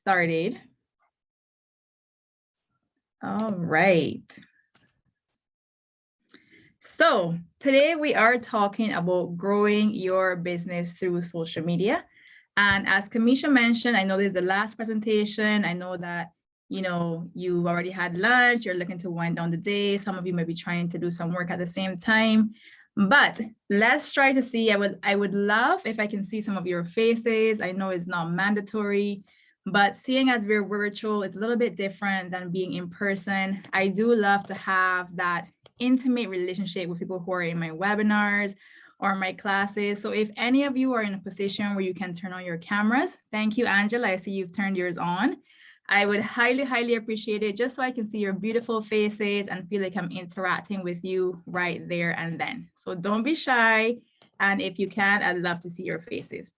started. All right. So today we are talking about growing your business through social media. And as Kamisha mentioned, I know this is the last presentation. I know that, you already had lunch, you're looking to wind down the day. Some of you may be trying to do some work at the same time. But let's try to see. I would love if I can see some of your faces. I know it's not mandatory, but seeing as we're virtual, it's a little bit different than being in person. I do love to have that intimate relationship with people who are in my webinars or my classes. So if any of you are in a position where you can turn on your cameras, thank you, Angela. I see you've turned yours on. I would highly, highly appreciate it, just so I can see your beautiful faces and feel like I'm interacting with you right there and then. So don't be shy. And if you can, I'd love to see your faces.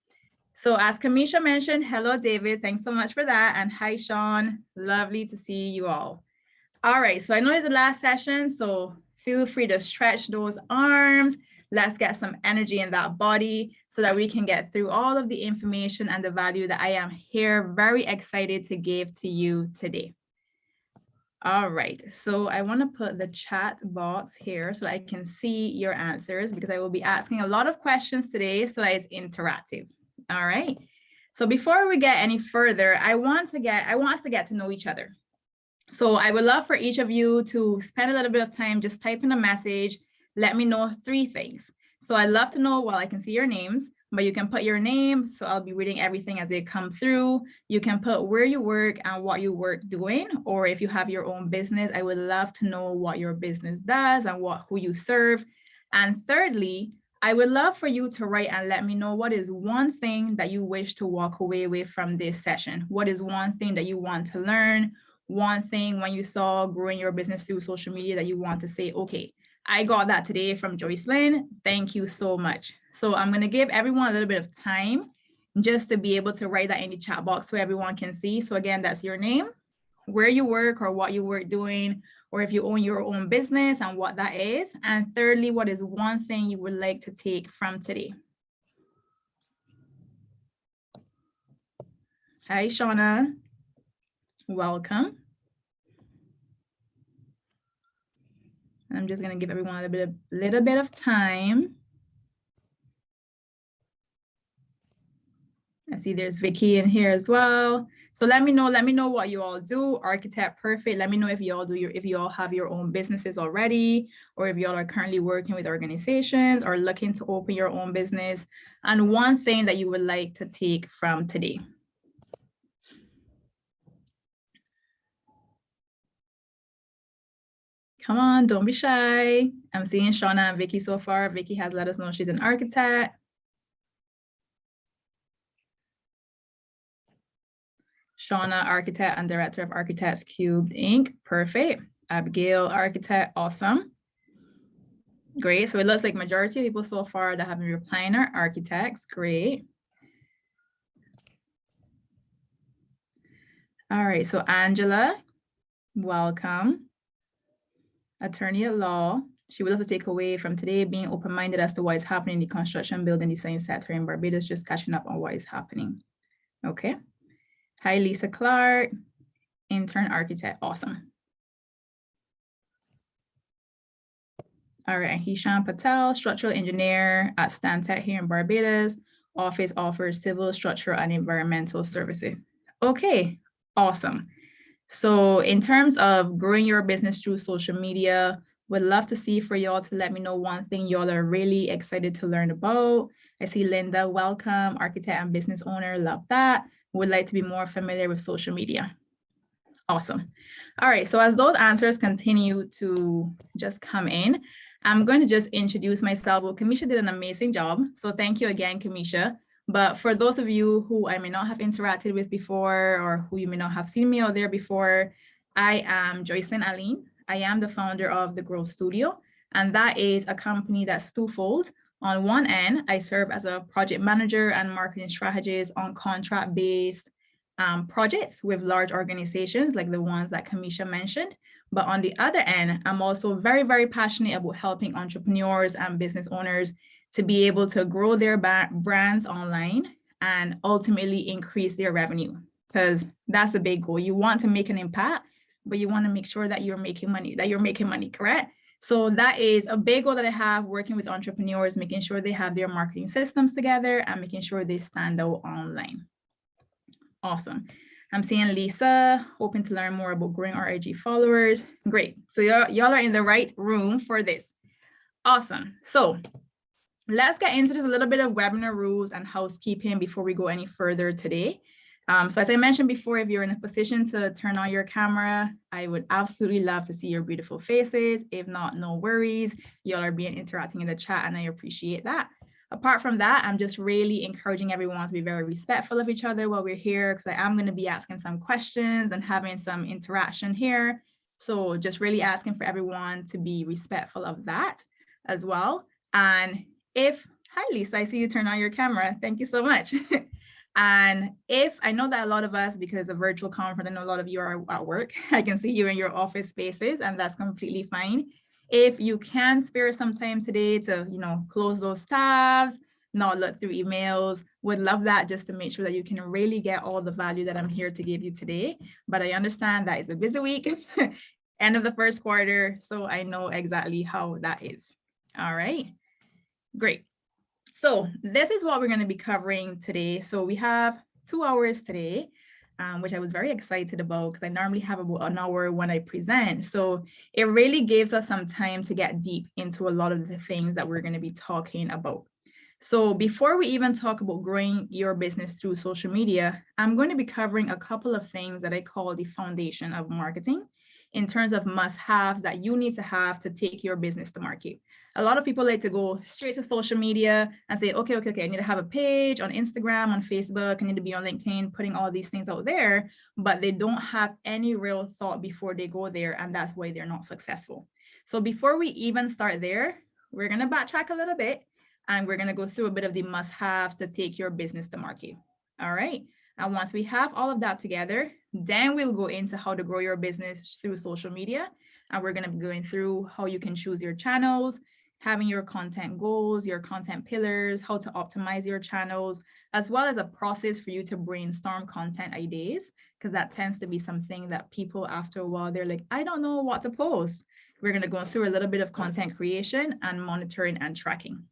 So as Kamisha mentioned, hello, David. Thanks so much for that. And hi, Sean. Lovely to see you all. All right, so I know it's the last session, so feel free to stretch those arms. Let's get some energy in that body so that we can get through all of the information and the value that I am here very excited to give to you today. All right, so I want to put the chat box here so I can see your answers, because I will be asking a lot of questions today so that it's interactive. All right, so before we get any further, I want us to get to know each other. So I would love for each of you to spend a little bit of time just typing a message. Let me know 3 things. So I'd love to know, well, I can see your names, but you can put your name. So I'll be reading everything as they come through. You can put where you work and what you work doing, or if you have your own business, I would love to know what your business does and who you serve. And thirdly, I would love for you to write and let me know what is one thing that you wish to walk away with from this session. What is one thing that you want to learn? One thing when you saw growing your business through social media that you want to say, okay, I got that today from Joycelyn. Thank you so much. So I'm going to give everyone a little bit of time just to be able to write that in the chat box so everyone can see. So again, that's your name, where you work or what you work doing, or if you own your own business and what that is. And thirdly, what is one thing you would like to take from today? Hi, Shauna. Welcome. I'm just going to give everyone a little bit of time. I see there's Vicky in here as well. So let me know what you all do. Architect, perfect. Let me know if you all have your own businesses already, or if you all are currently working with organizations or looking to open your own business, and one thing that you would like to take from today. Come on, don't be shy. I'm seeing Shauna and Vicky so far. Vicky has let us know she's an architect. Shauna, architect and director of Architects Cubed Inc. Perfect. Abigail, architect, awesome. Great, so it looks like majority of people so far that have been replying are architects, great. All right, so Angela, welcome. Attorney at law. She would love to take away from today being open-minded as to what is happening in the construction, building, design sector in Barbados, just catching up on what is happening. Okay. Hi, Lisa Clark, intern architect, awesome. All right, Hisham Patel, structural engineer at Stantec here in Barbados. Office offers civil, structural, and environmental services. Okay, awesome. So in terms of growing your business through social media, would love to see for y'all to let me know one thing y'all are really excited to learn about. I see Linda, welcome, architect and business owner, love that. Would like to be more familiar with social media. Awesome. All right, so as those answers continue to just come in, I'm going to just introduce myself. Well, Kamisha did an amazing job. So thank you again, Kamisha. But for those of you who I may not have interacted with before, or who you may not have seen me out there before, I am Joycelyn Alleyne. I am the founder of The Growth Studio, and that is a company that's twofold. On one end, I serve as a project manager and marketing strategist on contract-based projects with large organizations like the ones that Kamisha mentioned. But on the other end, I'm also very, very passionate about helping entrepreneurs and business owners to be able to grow their brands online and ultimately increase their revenue. because that's the big goal. You want to make an impact, but you want to make sure that you're making money, correct? So that is a big goal that I have working with entrepreneurs, making sure they have their marketing systems together and making sure they stand out online. Awesome. I'm seeing Lisa, hoping to learn more about growing our IG followers. Great. So y'all are in the right room for this. Awesome. So let's get into this, a little bit of webinar rules and housekeeping before we go any further today. So as I mentioned before, if you're in a position to turn on your camera, I would absolutely love to see your beautiful faces. If not, no worries. Y'all are interacting in the chat and I appreciate that. Apart from that, I'm just really encouraging everyone to be very respectful of each other while we're here, because I am going to be asking some questions and having some interaction here. So just really asking for everyone to be respectful of that as well. And hi Lisa, I see you turn on your camera. Thank you so much. And if I know that a lot of us, because it's a virtual conference, I know a lot of you are at work. I can see you in your office spaces, and that's completely fine. If you can spare some time today to, close those tabs, not look through emails, would love that, just to make sure that you can really get all the value that I'm here to give you today. But I understand that it's a busy week, end of the first quarter, so I know exactly how that is. All right, great. So this is what we're going to be covering today. So we have 2 hours today, which I was very excited about because I normally have about an hour when I present. So it really gives us some time to get deep into a lot of the things that we're going to be talking about. So before we even talk about growing your business through social media, I'm going to be covering a couple of things that I call the foundation of marketing, in terms of must-haves that you need to have to take your business to market. A lot of people like to go straight to social media and say, okay, I need to have a page on Instagram, on Facebook, I need to be on LinkedIn, putting all these things out there, but they don't have any real thought before they go there, and that's why they're not successful. So before we even start there, we're gonna backtrack a little bit, and we're gonna go through a bit of the must-haves to take your business to market. All right. And once we have all of that together, then we'll go into how to grow your business through social media. And we're going to be going through how you can choose your channels, having your content goals, your content pillars, how to optimize your channels, as well as a process for you to brainstorm content ideas, because that tends to be something that people after a while, they're like, I don't know what to post. We're going to go through a little bit of content creation and monitoring and tracking.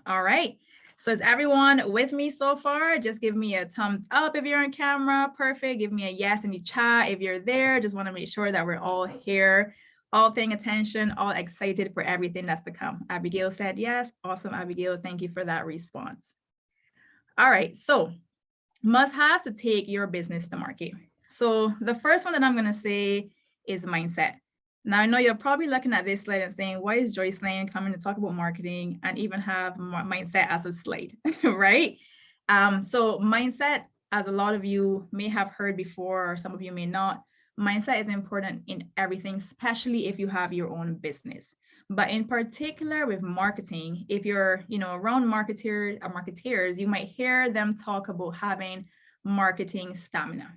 All right. So is everyone with me so far? Just give me a thumbs up if you're on camera. Perfect. Give me a yes in the chat if you're there. Just want to make sure that we're all here, all paying attention, all excited for everything that's to come. Abigail said yes. Awesome, Abigail. Thank you for that response. All right. So must-haves to take your business to market. So the first one that I'm going to say is mindset. Now, I know you're probably looking at this slide and saying, why is Joycelyn coming to talk about marketing and even have mindset as a slide, right? So mindset, as a lot of you may have heard before, or some of you may not, mindset is important in everything, especially if you have your own business. But in particular with marketing, if you're, around marketeers, you might hear them talk about having marketing stamina.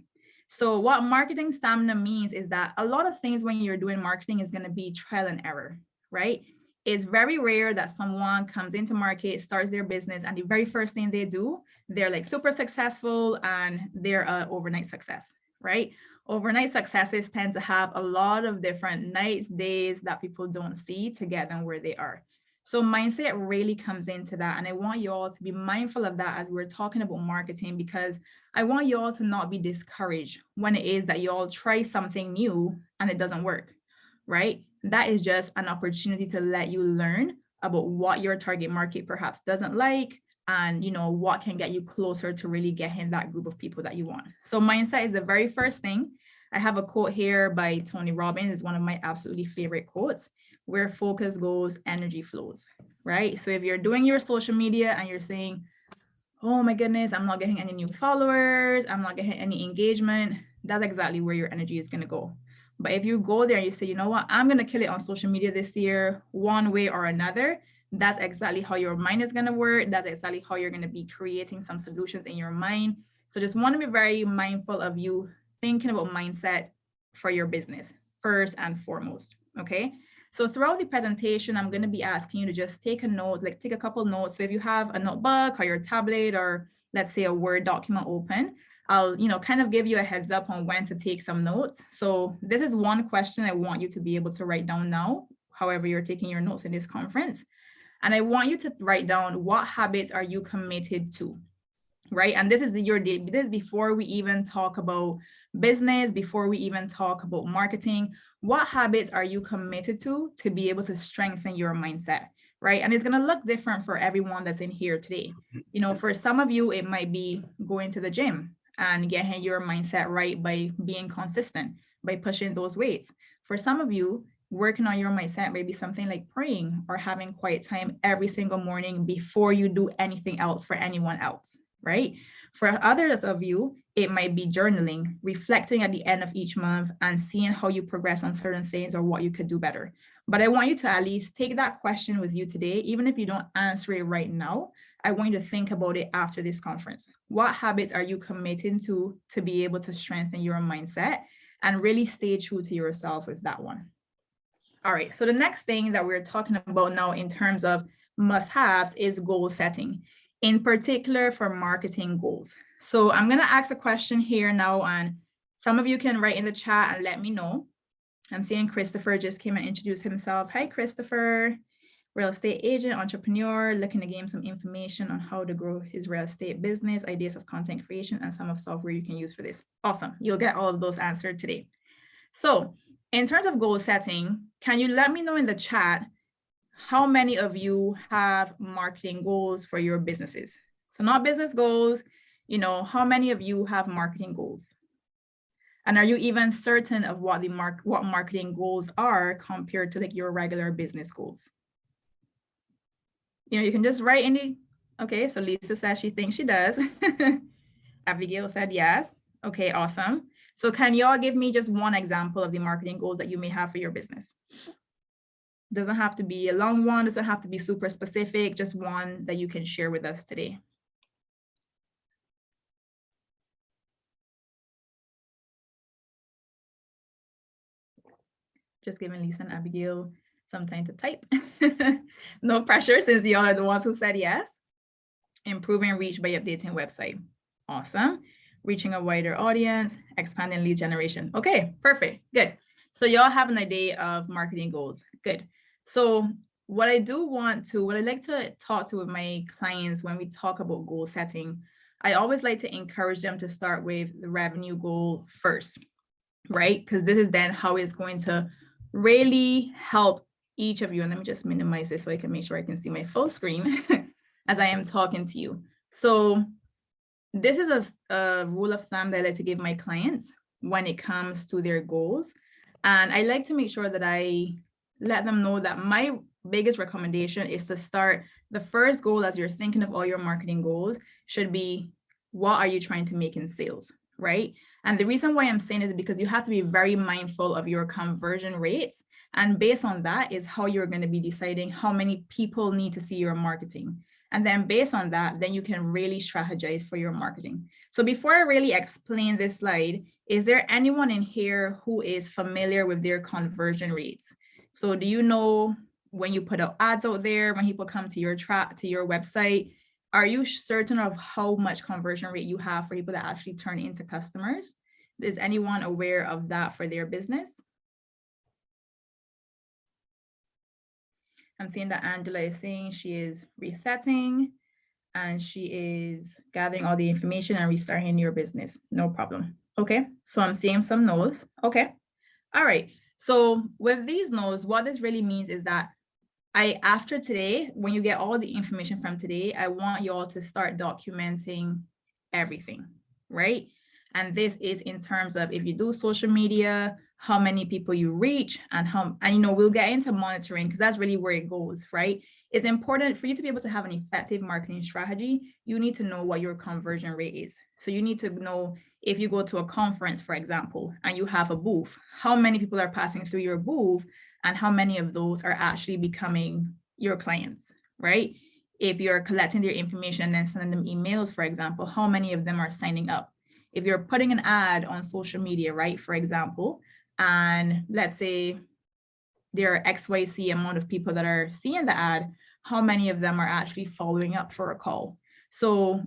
So what marketing stamina means is that a lot of things when you're doing marketing is going to be trial and error, right? It's very rare that someone comes into market, starts their business, and the very first thing they do, they're like super successful and they're an overnight success, right? Overnight successes tend to have a lot of different nights, days that people don't see to get them where they are. So mindset really comes into that. And I want you all to be mindful of that as we're talking about marketing, because I want you all to not be discouraged when it is that you all try something new and it doesn't work, right? That is just an opportunity to let you learn about what your target market perhaps doesn't like, and what can get you closer to really getting that group of people that you want. So mindset is the very first thing. I have a quote here by Tony Robbins. It's one of my absolutely favorite quotes. Where focus goes, energy flows, right? So if you're doing your social media and you're saying, oh my goodness, I'm not getting any new followers, I'm not getting any engagement, that's exactly where your energy is going to go. But if you go there and you say, you know what, I'm going to kill it on social media this year, one way or another, that's exactly how your mind is going to work. That's exactly how you're going to be creating some solutions in your mind. So just want to be very mindful of you thinking about mindset for your business first and foremost, okay? So throughout the presentation, I'm going to be asking you to just take a note, like take a couple notes. So if you have a notebook or your tablet or let's say a Word document open, I'll, kind of give you a heads up on when to take some notes. So this is one question I want you to be able to write down now, however you're taking your notes in this conference. And I want you to write down, what habits are you committed to, right? And this is this is before we even talk about business, before we even talk about marketing. What habits are you committed to be able to strengthen your mindset, right? And it's going to look different for everyone that's in here today. For some of you, it might be going to the gym and getting your mindset right by being consistent, by pushing those weights. For some of you, working on your mindset may be something like praying or having quiet time every single morning before you do anything else for anyone else, right? For others of you, it might be journaling, reflecting at the end of each month and seeing how you progress on certain things or what you could do better. But I want you to at least take that question with you today, even if you don't answer it right now. I want you to think about it after this conference. What habits are you committing to be able to strengthen your mindset, and really stay true to yourself with that one? All right, so the next thing that we're talking about now in terms of must-haves is goal setting, in particular for marketing goals. So I'm gonna ask a question here now, and some of you can write in the chat and let me know. I'm seeing Christopher just came and introduced himself. Hi, Christopher. Real estate agent, entrepreneur, looking to gain some information on how to grow his real estate business, ideas of content creation, and some of software you can use for this. Awesome, you'll get all of those answered today. So in terms of goal setting, can you let me know in the chat how many of you have marketing goals for your businesses? So not business goals, how many of you have marketing goals? And are you even certain of what what marketing goals are compared to like your regular business goals? You can just write in the, okay, so Lisa says she thinks she does. Abigail said yes. Okay, awesome. So can y'all give me just one example of the marketing goals that you may have for your business? Doesn't have to be a long one, doesn't have to be super specific, just one that you can share with us today. Just giving Lisa and Abigail some time to type. No pressure since y'all are the ones who said yes. Improving reach by updating website. Awesome. Reaching a wider audience, expanding lead generation. Okay, perfect, good. So y'all have an idea of marketing goals, good. So what I like to talk to with my clients when we talk about goal setting, I always like to encourage them to start with the revenue goal first, right? Because this is then how it's going to really help each of you. And let me just minimize this so I can make sure I can see my full screen as I am talking to you. So this is a rule of thumb that I like to give my clients when it comes to their goals. And I like to make sure that I let them know that my biggest recommendation is to start the first goal as you're thinking of all your marketing goals should be, what are you trying to make in sales, right? And the reason why I'm saying is because you have to be very mindful of your conversion rates. And based on that is how you're going to be deciding how many people need to see your marketing. And then based on that, then you can really strategize for your marketing. So before I really explain this slide, is there anyone in here who is familiar with their conversion rates? So do you know when you put out ads out there, when people come to your website, are you certain of how much conversion rate you have for people that actually turn into customers? Is anyone aware of that for their business? I'm seeing that Angela is saying she is resetting and she is gathering all the information and restarting your business. No problem. Okay, so I'm seeing some no's. Okay, all right. So with these no's, what this really means is that after today, when you get all the information from today, I want you all to start documenting everything, right? And this is in terms of if you do social media, how many people you reach, and we'll get into monitoring because that's really where it goes, right? It's important for you to be able to have an effective marketing strategy. You need to know what your conversion rate is. So you need to know if you go to a conference, for example, and you have a booth, how many people are passing through your booth and how many of those are actually becoming your clients, right? If you're collecting their information and then sending them emails, for example, how many of them are signing up? If you're putting an ad on social media, right, for example, and let's say there are XYZ amount of people that are seeing the ad, how many of them are actually following up for a call? So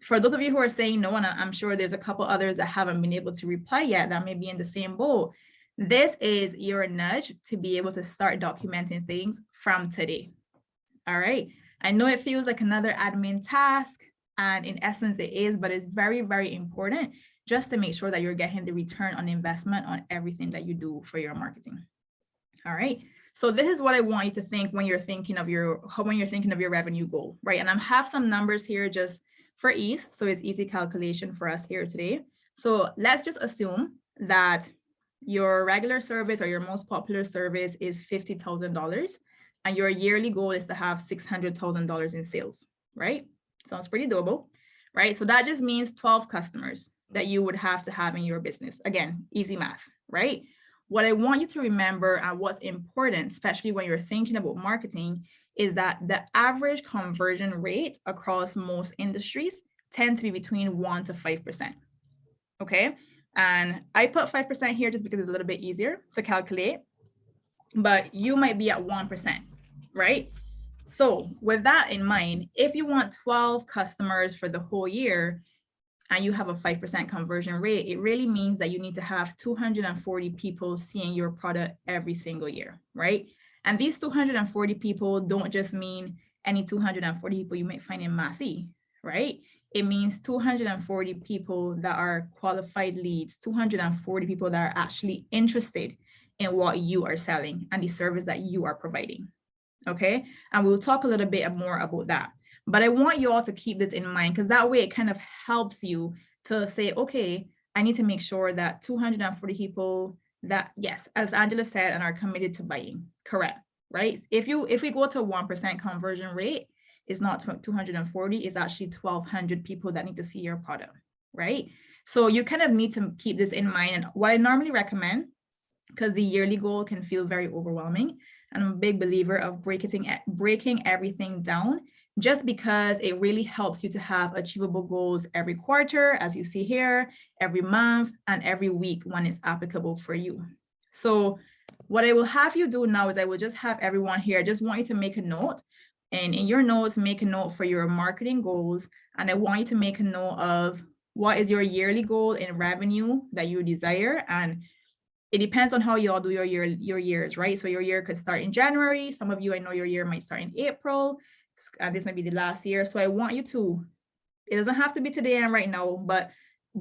For those of you who are saying no, and I'm sure there's a couple others that haven't been able to reply yet that may be in the same boat, this is your nudge to be able to start documenting things from today. All right. I know it feels like another admin task, and in essence it is, but it's very, very important just to make sure that you're getting the return on investment on everything that you do for your marketing. All right. So this is what I want you to think when you're thinking of your revenue goal, right? And I have some numbers here just for ease, so it's easy calculation for us here today. So let's just assume that your regular service or your most popular service is $50,000, and your yearly goal is to have $600,000 in sales, right? Sounds pretty doable, right? So that just means 12 customers that you would have to have in your business. Again, easy math, right? What I want you to remember and what's important, especially when you're thinking about marketing, is that the average conversion rate across most industries tend to be between 1% to 5%. Okay. And I put 5% here just because it's a little bit easier to calculate, but you might be at 1%, right? So with that in mind, if you want 12 customers for the whole year and you have a 5% conversion rate, it really means that you need to have 240 people seeing your product every single year, right? And these 240 people don't just mean any 240 people you might find in Massey, right? It means 240 people that are qualified leads, 240 people that are actually interested in what you are selling and the service that you are providing, okay? And we'll talk a little bit more about that. But I want you all to keep this in mind, because that way it kind of helps you to say, okay, I need to make sure that 240 people that, yes, as Angela said, and are committed to buying, correct, right? If we go to 1% conversion rate, it's not 240, it's actually 1,200 people that need to see your product, right? So you kind of need to keep this in mind. And what I normally recommend, because the yearly goal can feel very overwhelming, and I'm a big believer of breaking everything down, just because it really helps you to have achievable goals every quarter, as you see here, every month, and every week when it's applicable for you. So what I will have you do now is I will just have everyone here. I just want you to make a note, and in your notes, make a note for your marketing goals. And I want you to make a note of what is your yearly goal in revenue that you desire. And it depends on how you all do your years, right? So your year could start in January. Some of you, I know your year might start in April. This might be the last year. So I want you to, it doesn't have to be today and right now, but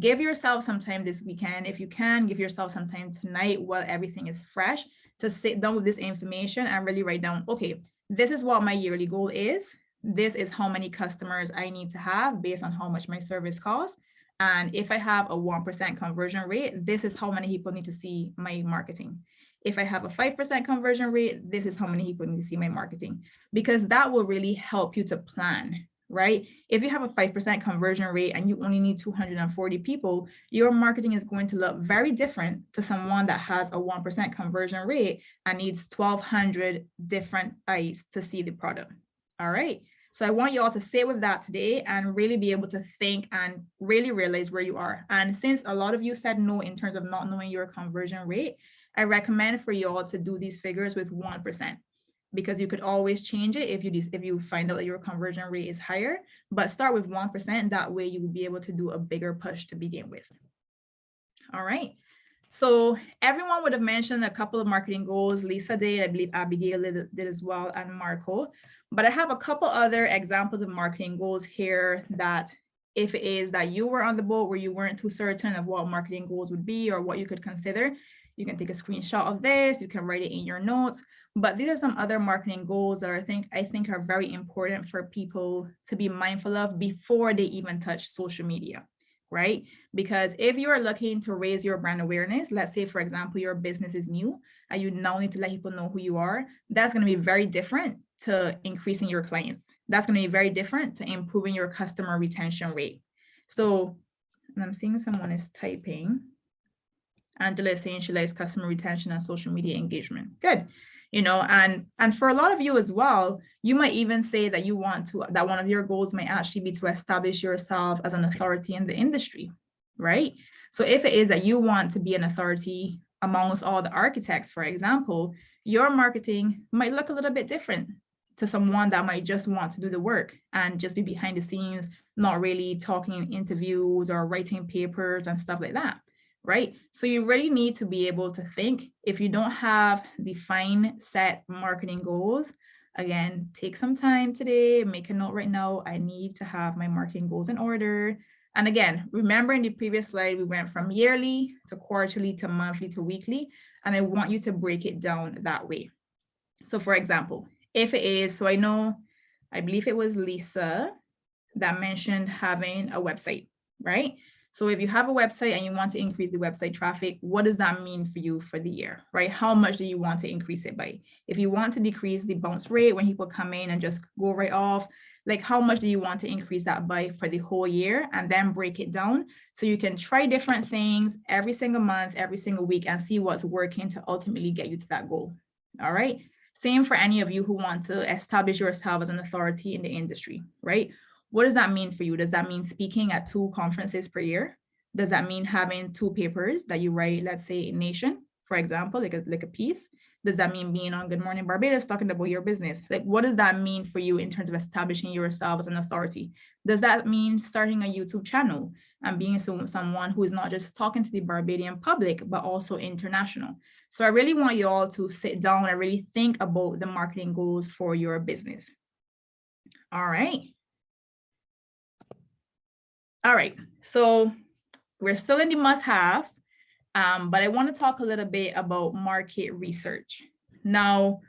give yourself some time this weekend. If you can, give yourself some time tonight while everything is fresh to sit down with this information and really write down, okay, this is what my yearly goal is. This is how many customers I need to have based on how much my service costs. And if I have a 1% conversion rate, this is how many people need to see my marketing. If I have a 5% conversion rate, this is how many people need to see my marketing, because that will really help you to plan, right? If you have a 5% conversion rate and you only need 240 people, your marketing is going to look very different to someone that has a 1% conversion rate and needs 1,200 different eyes to see the product. All right. So I want you all to sit with that today and really be able to think and really realize where you are. And since a lot of you said no in terms of not knowing your conversion rate, I recommend for you all to do these figures with 1%, because you could always change it if you find out that your conversion rate is higher, but start with 1%. That way you will be able to do a bigger push to begin with. All right. So everyone would have mentioned a couple of marketing goals. Lisa did, I believe Abigail did as well, and Marco. But I have a couple other examples of marketing goals here that if it is that you were on the boat where you weren't too certain of what marketing goals would be or what you could consider, you can take a screenshot of this, you can write it in your notes. But these are some other marketing goals that I think are very important for people to be mindful of before they even touch social media, right? Because if you are looking to raise your brand awareness, let's say, for example, your business is new and you now need to let people know who you are, that's going to be very different to increasing your clients. That's going to be very different to improving your customer retention rate. So, and I'm seeing someone is typing. Angela is saying she likes customer retention and social media engagement. Good. You know, and for a lot of you as well, you might even say that you want to, that one of your goals might actually be to establish yourself as an authority in the industry, right? So if it is that you want to be an authority amongst all the architects, for example, your marketing might look a little bit different to someone that might just want to do the work and just be behind the scenes, not really talking in interviews or writing papers and stuff like that, right? So you really need to be able to think. If you don't have defined set marketing goals, again, take some time today, make a note right now. I need to have my marketing goals in order. And again, remember in the previous slide, we went from yearly to quarterly to monthly to weekly, and I want you to break it down that way. So for example, if it is, so I believe it was Lisa that mentioned having a website, right? So if you have a website and you want to increase the website traffic, what does that mean for you for the year, right? How much do you want to increase it by? If you want to decrease the bounce rate when people come in and just go right off, like how much do you want to increase that by for the whole year, and then break it down so you can try different things every single month, every single week, and see what's working to ultimately get you to that goal. All right. Same for any of you who want to establish yourself as an authority in the industry, right? What does that mean for you? Does that mean speaking at 2 conferences per year? Does that mean having 2 papers that you write, let's say in Nation, for example, like a piece? Does that mean being on Good Morning Barbados talking about your business? Like, what does that mean for you in terms of establishing yourself as an authority? Does that mean starting a YouTube channel and being someone who is not just talking to the Barbadian public, but also international? So I really want you all to sit down and really think about the marketing goals for your business. All right. All right, so we're still in the must-haves, but I want to talk a little bit about market research. Now,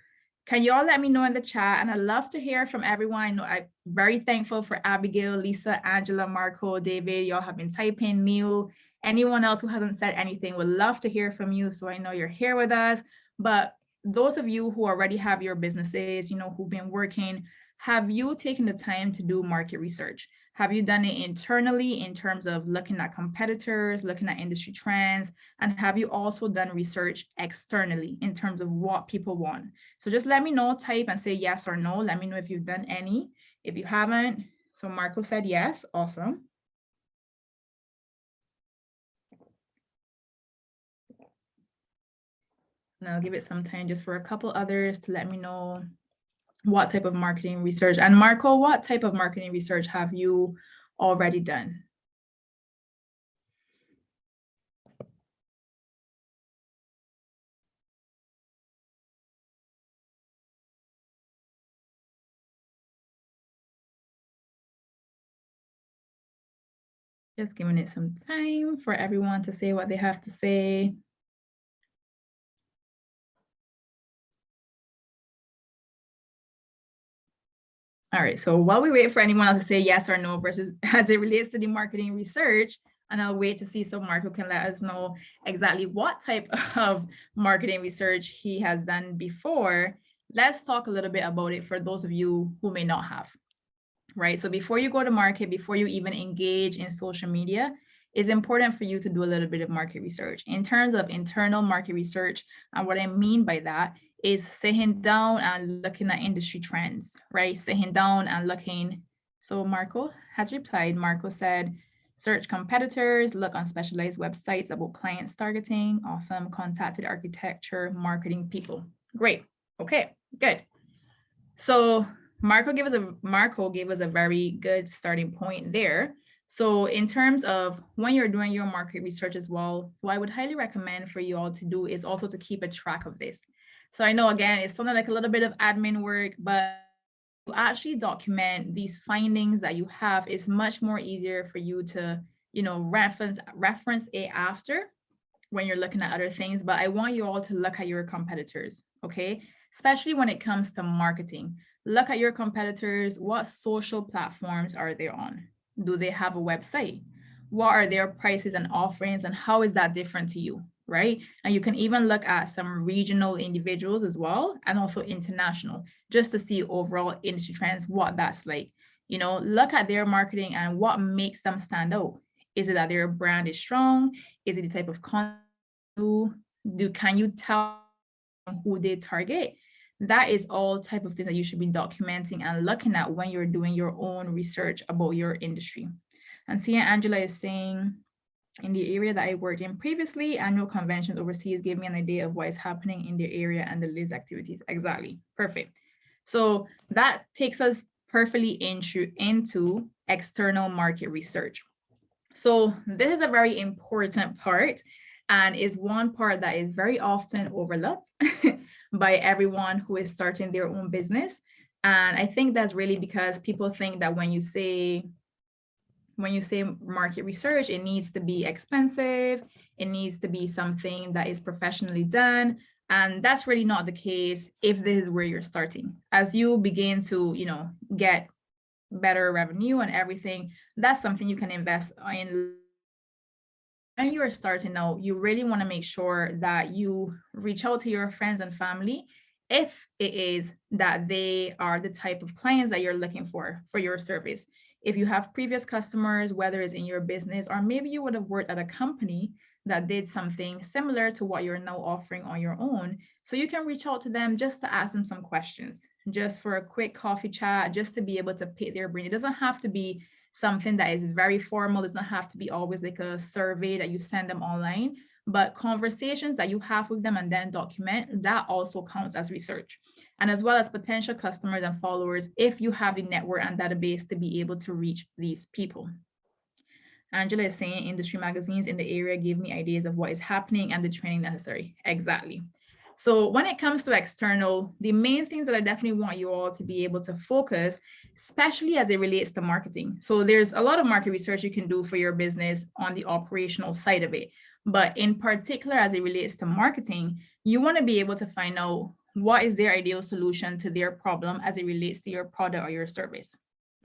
can you all let me know in the chat? And I'd love to hear from everyone. I know I'm very thankful for Abigail, Lisa, Angela, Marco, David. Y'all have been typing, Neil. Anyone else who hasn't said anything, would love to hear from you. So I know you're here with us. But those of you who already have your businesses, who've been working, have you taken the time to do market research? Have you done it internally in terms of looking at competitors, looking at industry trends? And have you also done research externally in terms of what people want? So just let me know, type and say yes or no. Let me know if you've done any. If you haven't, so Marco said yes, awesome. And I'll give it some time just for a couple others to let me know what type of marketing research. And Marco, what type of marketing research have you already done? Just giving it some time for everyone to say what they have to say. All right, so while we wait for anyone else to say yes or no versus as it relates to the marketing research, and I'll wait to see so Marco can let us know exactly what type of marketing research he has done before. Let's talk a little bit about it for those of you who may not have, right? So before you go to market, before you even engage in social media, it's important for you to do a little bit of market research. In terms of internal market research, and what I mean by that is sitting down and looking at industry trends, right? Sitting down and looking. So Marco has replied. Marco said, search competitors, look on specialized websites about clients targeting. Awesome. Contacted architecture, marketing people. Great. Okay, good. So Marco gave us a very good starting point there. So in terms of when you're doing your market research as well, what I would highly recommend for you all to do is also to keep a track of this. So I know, again, it's something like a little bit of admin work, but to actually document these findings that you have is much more easier for you to, reference it after when you're looking at other things. But I want you all to look at your competitors, okay? Especially when it comes to marketing. Look at your competitors. What social platforms are they on? Do they have a website? What are their prices and offerings, and how is that different to you, right? And you can even look at some regional individuals as well, and also international, just to see overall industry trends, what that's like. Look at their marketing and what makes them stand out. Is it that their brand is strong? Is it the type of content? Can you tell who they target? That is all type of things that you should be documenting and looking at when you're doing your own research about your industry. And Sia Angela is saying, in the area that I worked in previously, annual conventions overseas gave me an idea of what is happening in the area and the list activities. Exactly. Perfect. So that takes us perfectly into external market research. So this is a very important part and is one part that is very often overlooked by everyone who is starting their own business. And I think that's really because people think that when you say market research, it needs to be expensive, it needs to be something that is professionally done. And that's really not the case if this is where you're starting. As you begin to, get better revenue and everything, that's something you can invest in. When you're starting out, you really want to make sure that you reach out to your friends and family if it is that they are the type of clients that you're looking for your service. If you have previous customers, whether it's in your business, or maybe you would have worked at a company that did something similar to what you're now offering on your own. So you can reach out to them just to ask them some questions, just for a quick coffee chat, just to be able to pick their brain. It doesn't have to be something that is very formal. It doesn't have to be always like a survey that you send them online, but conversations that you have with them and then document, that also counts as research. And as well as potential customers and followers, if you have the network and database to be able to reach these people. Angela is saying industry magazines in the area give me ideas of what is happening and the training necessary. Exactly. So when it comes to external, the main things that I definitely want you all to be able to focus, especially as it relates to marketing. So there's a lot of market research you can do for your business on the operational side of it. But in particular, as it relates to marketing, you want to be able to find out what is their ideal solution to their problem as it relates to your product or your service.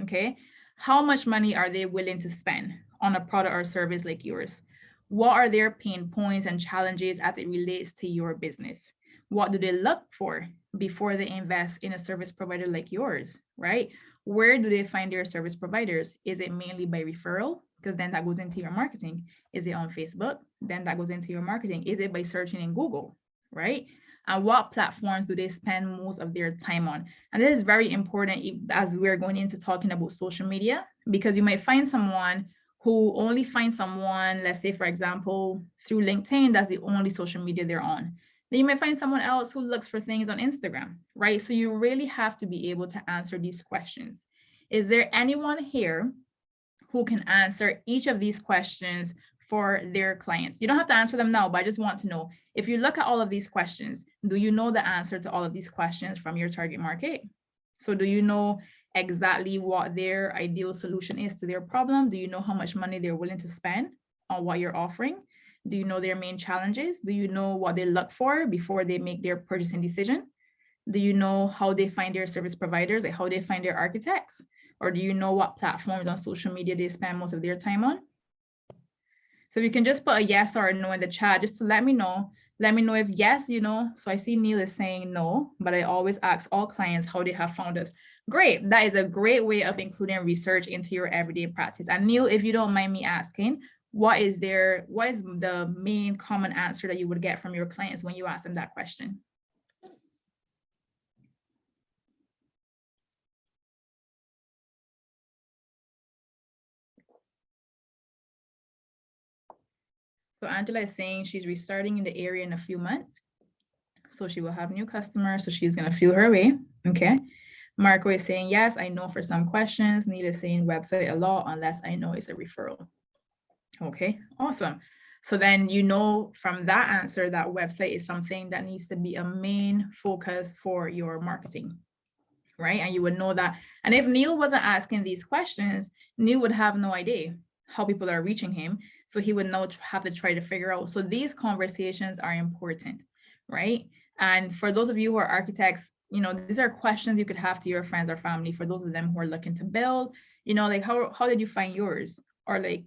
Okay. How much money are they willing to spend on a product or service like yours? What are their pain points and challenges as it relates to your business? What do they look for before they invest in a service provider like yours, right? Where do they find their service providers? Is it mainly by referral? Because then that goes into your marketing. Is it on Facebook? Then that goes into your marketing. Is it by searching in Google, right? And what platforms do they spend most of their time on? And this is very important as we're going into talking about social media, because you might find someone who only finds someone, let's say, for example, through LinkedIn, that's the only social media they're on. Then you might find someone else who looks for things on Instagram, right? So you really have to be able to answer these questions. Is there anyone here who can answer each of these questions for their clients? You don't have to answer them now, but I just want to know, if you look at all of these questions, do you know the answer to all of these questions from your target market? So do you know exactly what their ideal solution is to their problem? Do you know how much money they're willing to spend on what you're offering? Do you know their main challenges? Do you know what they look for before they make their purchasing decision? Do you know how they find their service providers, like how they find their architects? Or do you know what platforms on social media they spend most of their time on? So you can just put a yes or a no in the chat just to let me know. Let me know if yes, So I see Neil is saying no, but I always ask all clients how they have found us. Great. That is a great way of including research into your everyday practice. And Neil, if you don't mind me asking, what is the main common answer that you would get from your clients when you ask them that question? So Angela is saying she's restarting in the area in a few months. So she will have new customers. So she's going to feel her way. Okay. Marco is saying, yes, I know for some questions. Nita is saying website a lot, unless I know it's a referral. Okay, awesome. So then from that answer that website is something that needs to be a main focus for your marketing, right? And you would know that. And if Neil wasn't asking these questions, Neil would have no idea how people are reaching him. So he would now have to try to figure out. So these conversations are important, right? And for those of you who are architects, these are questions you could have to your friends or family. For those of them who are looking to build, like how did you find yours? Or like,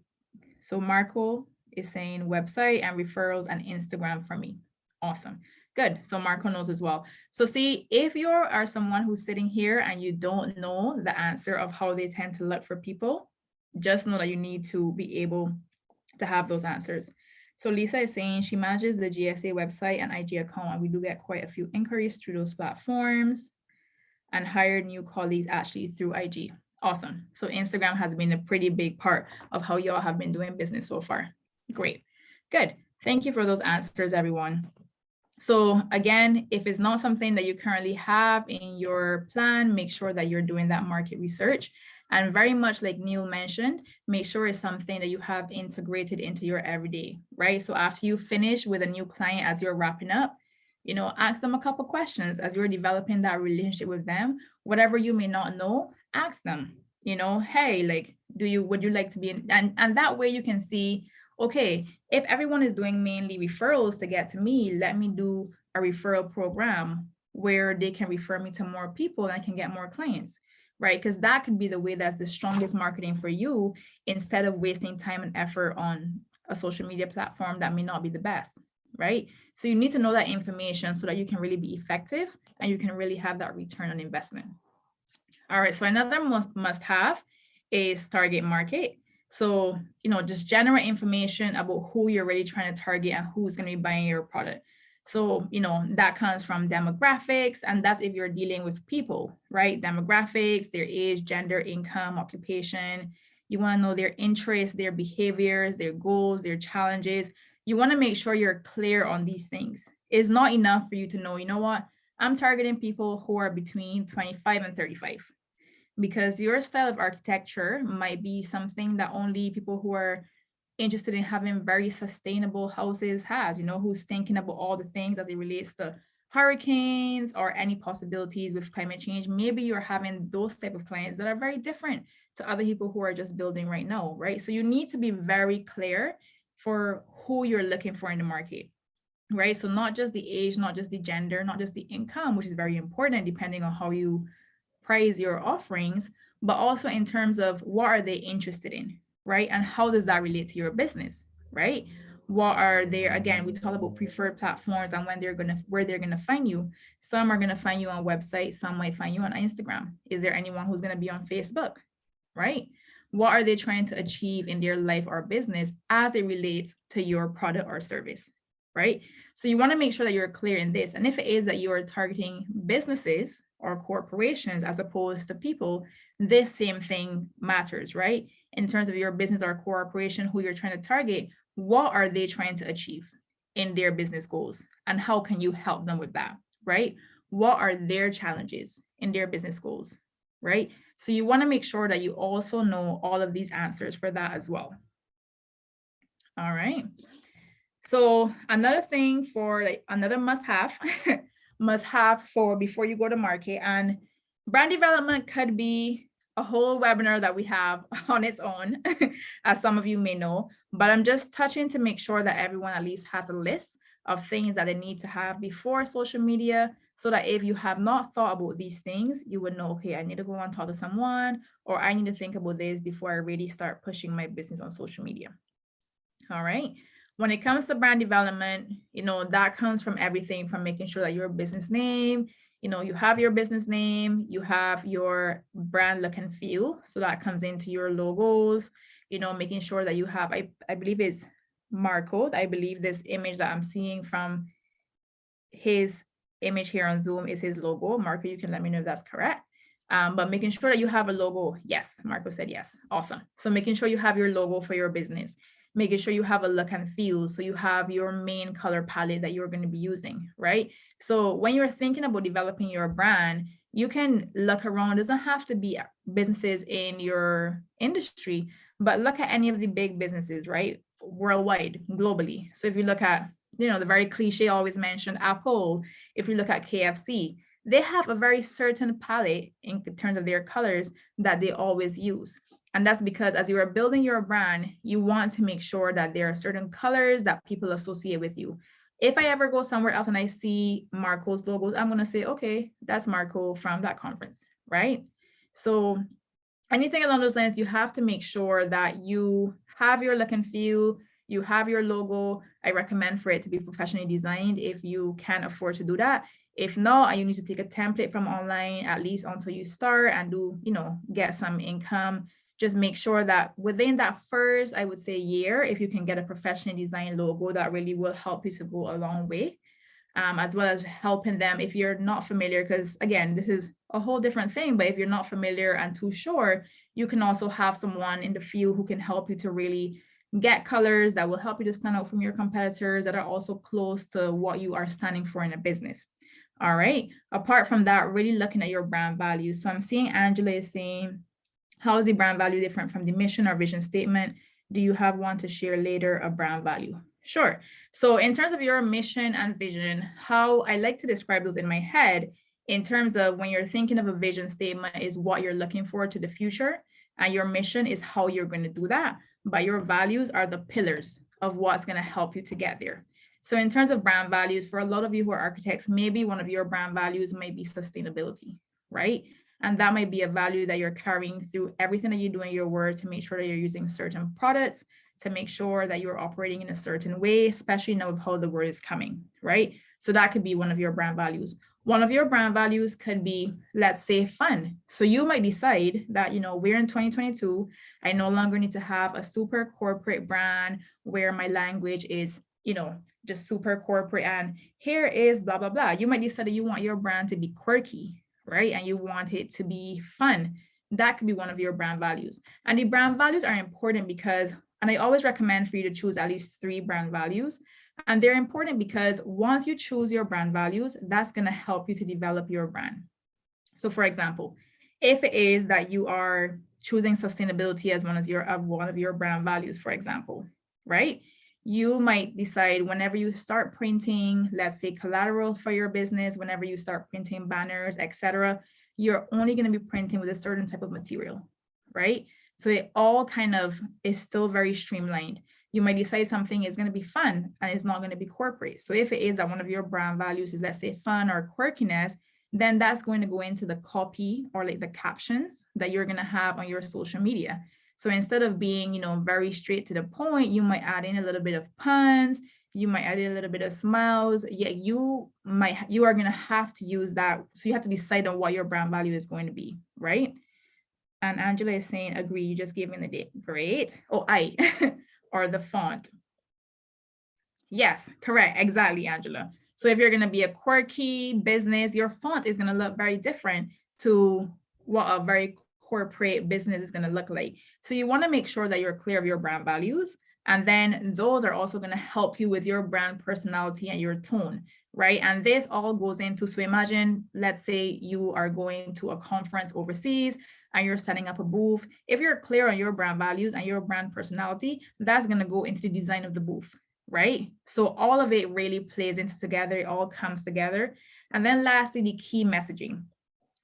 so Marco is saying website and referrals and Instagram for me. Awesome. Good. So Marco knows as well. So see, if you are someone who's sitting here and you don't know the answer of how they tend to look for people, just know that you need to be able to have those answers. So Lisa is saying she manages the GSA website and IG account, and we do get quite a few inquiries through those platforms and hired new colleagues actually through IG. Awesome. So Instagram has been a pretty big part of how y'all have been doing business so far. Great. Good. Thank you for those answers, everyone. So again, if it's not something that you currently have in your plan, make sure that you're doing that market research. And very much like Neil mentioned, make sure it's something that you have integrated into your everyday, right? So after you finish with a new client, as you're wrapping up, ask them a couple questions as you're developing that relationship with them. Whatever you may not know, ask them, hey, like, would you like to be in, and that way you can see, okay, if everyone is doing mainly referrals to get to me, let me do a referral program where they can refer me to more people and I can get more clients, right? Because that could be the way that's the strongest marketing for you, instead of wasting time and effort on a social media platform that may not be the best, right? So you need to know that information so that you can really be effective and you can really have that return on investment. All right, so another must have is target market. So, just generate information about who you're really trying to target and who's going to be buying your product. So, that comes from demographics, and that's if you're dealing with people, right? Demographics, their age, gender, income, occupation. You want to know their interests, their behaviors, their goals, their challenges. You want to make sure you're clear on these things. It's not enough for you to know, what? I'm targeting people who are between 25 and 35. Because your style of architecture might be something that only people who are interested in having very sustainable houses has, who's thinking about all the things as it relates to hurricanes or any possibilities with climate change. Maybe you're having those type of clients that are very different to other people who are just building right now, right? So you need to be very clear for who you're looking for in the market, right? So not just the age, not just the gender, not just the income, which is very important depending on how you price your offerings, but also in terms of what are they interested in, right? And how does that relate to your business, right? What are their, again, we talk about preferred platforms and where they're gonna find you. Some are gonna find you on websites, some might find you on Instagram. Is there anyone who's gonna be on Facebook, right? What are they trying to achieve in their life or business as it relates to your product or service, right? So you want to make sure that you're clear in this. And if it is that you are targeting businesses or corporations as opposed to people, this same thing matters, right? In terms of your business or corporation, who you're trying to target, what are they trying to achieve in their business goals? And how can you help them with that, right? What are their challenges in their business goals, right? So you want to make sure that you also know all of these answers for that as well. All right. So another thing for another must have for before you go to market, and brand development could be a whole webinar that we have on its own, as some of you may know, but I'm just touching to make sure that everyone at least has a list of things that they need to have before social media, so that if you have not thought about these things, you would know, okay, I need to go and talk to someone, or I need to think about this before I really start pushing my business on social media. All right. When it comes to brand development, that comes from everything from making sure that your business name, you have your business name, you have your brand look and feel. So that comes into your logos, making sure that you have, I believe it's Marco. I believe this image that I'm seeing from his image here on Zoom is his logo. Marco, you can let me know if that's correct. But making sure that you have a logo. Yes, Marco said yes. Awesome. So making sure you have your logo for your business, making sure you have a look and feel. So you have your main color palette that you're going to be using, right? So when you're thinking about developing your brand, you can look around. It doesn't have to be businesses in your industry, but look at any of the big businesses, right? Worldwide, globally. So if you look at, the very cliche always mentioned Apple, if you look at KFC, they have a very certain palette in terms of their colors that they always use. And that's because as you are building your brand, you want to make sure that there are certain colors that people associate with you. If I ever go somewhere else and I see Marco's logos, I'm going to say, okay, that's Marco from that conference, right? So anything along those lines, you have to make sure that you have your look and feel, you have your logo. I recommend for it to be professionally designed if you can afford to do that. If not, you need to take a template from online, at least until you start and do, get some income. Just make sure that within that first, I would say, year, if you can get a professionally designed logo, that really will help you to go a long way. As well as helping them if you're not familiar, because again, this is a whole different thing, but if you're not familiar and too sure, you can also have someone in the field who can help you to really get colors that will help you to stand out from your competitors that are also close to what you are standing for in a business. All right. Apart from that, really looking at your brand values. So I'm seeing Angela is saying, how is the brand value different from the mission or vision statement? Do you have one to share later, a brand value? Sure. So in terms of your mission and vision, how I like to describe those in my head, in terms of when you're thinking of a vision statement is what you're looking for to the future, and your mission is how you're going to do that. But your values are the pillars of what's going to help you to get there. So in terms of brand values, for a lot of you who are architects, maybe one of your brand values might be sustainability, right? And that might be a value that you're carrying through everything that you do in your work to make sure that you're using certain products, to make sure that you're operating in a certain way, especially now with how the word is coming, right? So that could be one of your brand values. One of your brand values could be, let's say, fun. So you might decide that, we're in 2022. I no longer need to have a super corporate brand where my language is, just super corporate and here is blah, blah, blah. You might decide that you want your brand to be quirky, right? And you want it to be fun. That could be one of your brand values. And the brand values are important because, and I always recommend for you to choose at least 3 brand values. And they're important because once you choose your brand values, that's going to help you to develop your brand. So for example, if it is that you are choosing sustainability as one of your brand values, for example, right? You might decide whenever you start printing, let's say collateral for your business, whenever you start printing banners, etc., you're only going to be printing with a certain type of material, right? So it all kind of is still very streamlined. You might decide something is going to be fun and it's not going to be corporate. So if it is that one of your brand values is, let's say, fun or quirkiness, then that's going to go into the copy or like the captions that you're going to have on your social media. So instead of being, very straight to the point, you might add in a little bit of puns, you might add in a little bit of smiles. Yeah, you are going to have to use that. So you have to decide on what your brand value is going to be, right? And Angela is saying, agree, you just gave me the date. Great. Oh, or the font. Yes, correct. Exactly, Angela. So if you're going to be a quirky business, your font is going to look very different to what a very corporate business is going to look like. So you want to make sure that you're clear of your brand values. And then those are also going to help you with your brand personality and your tone, right? And this all goes into, so imagine, let's say you are going to a conference overseas and you're setting up a booth. If you're clear on your brand values and your brand personality, that's going to go into the design of the booth, right? So all of it really plays into together, it all comes together. And then lastly, the key messaging.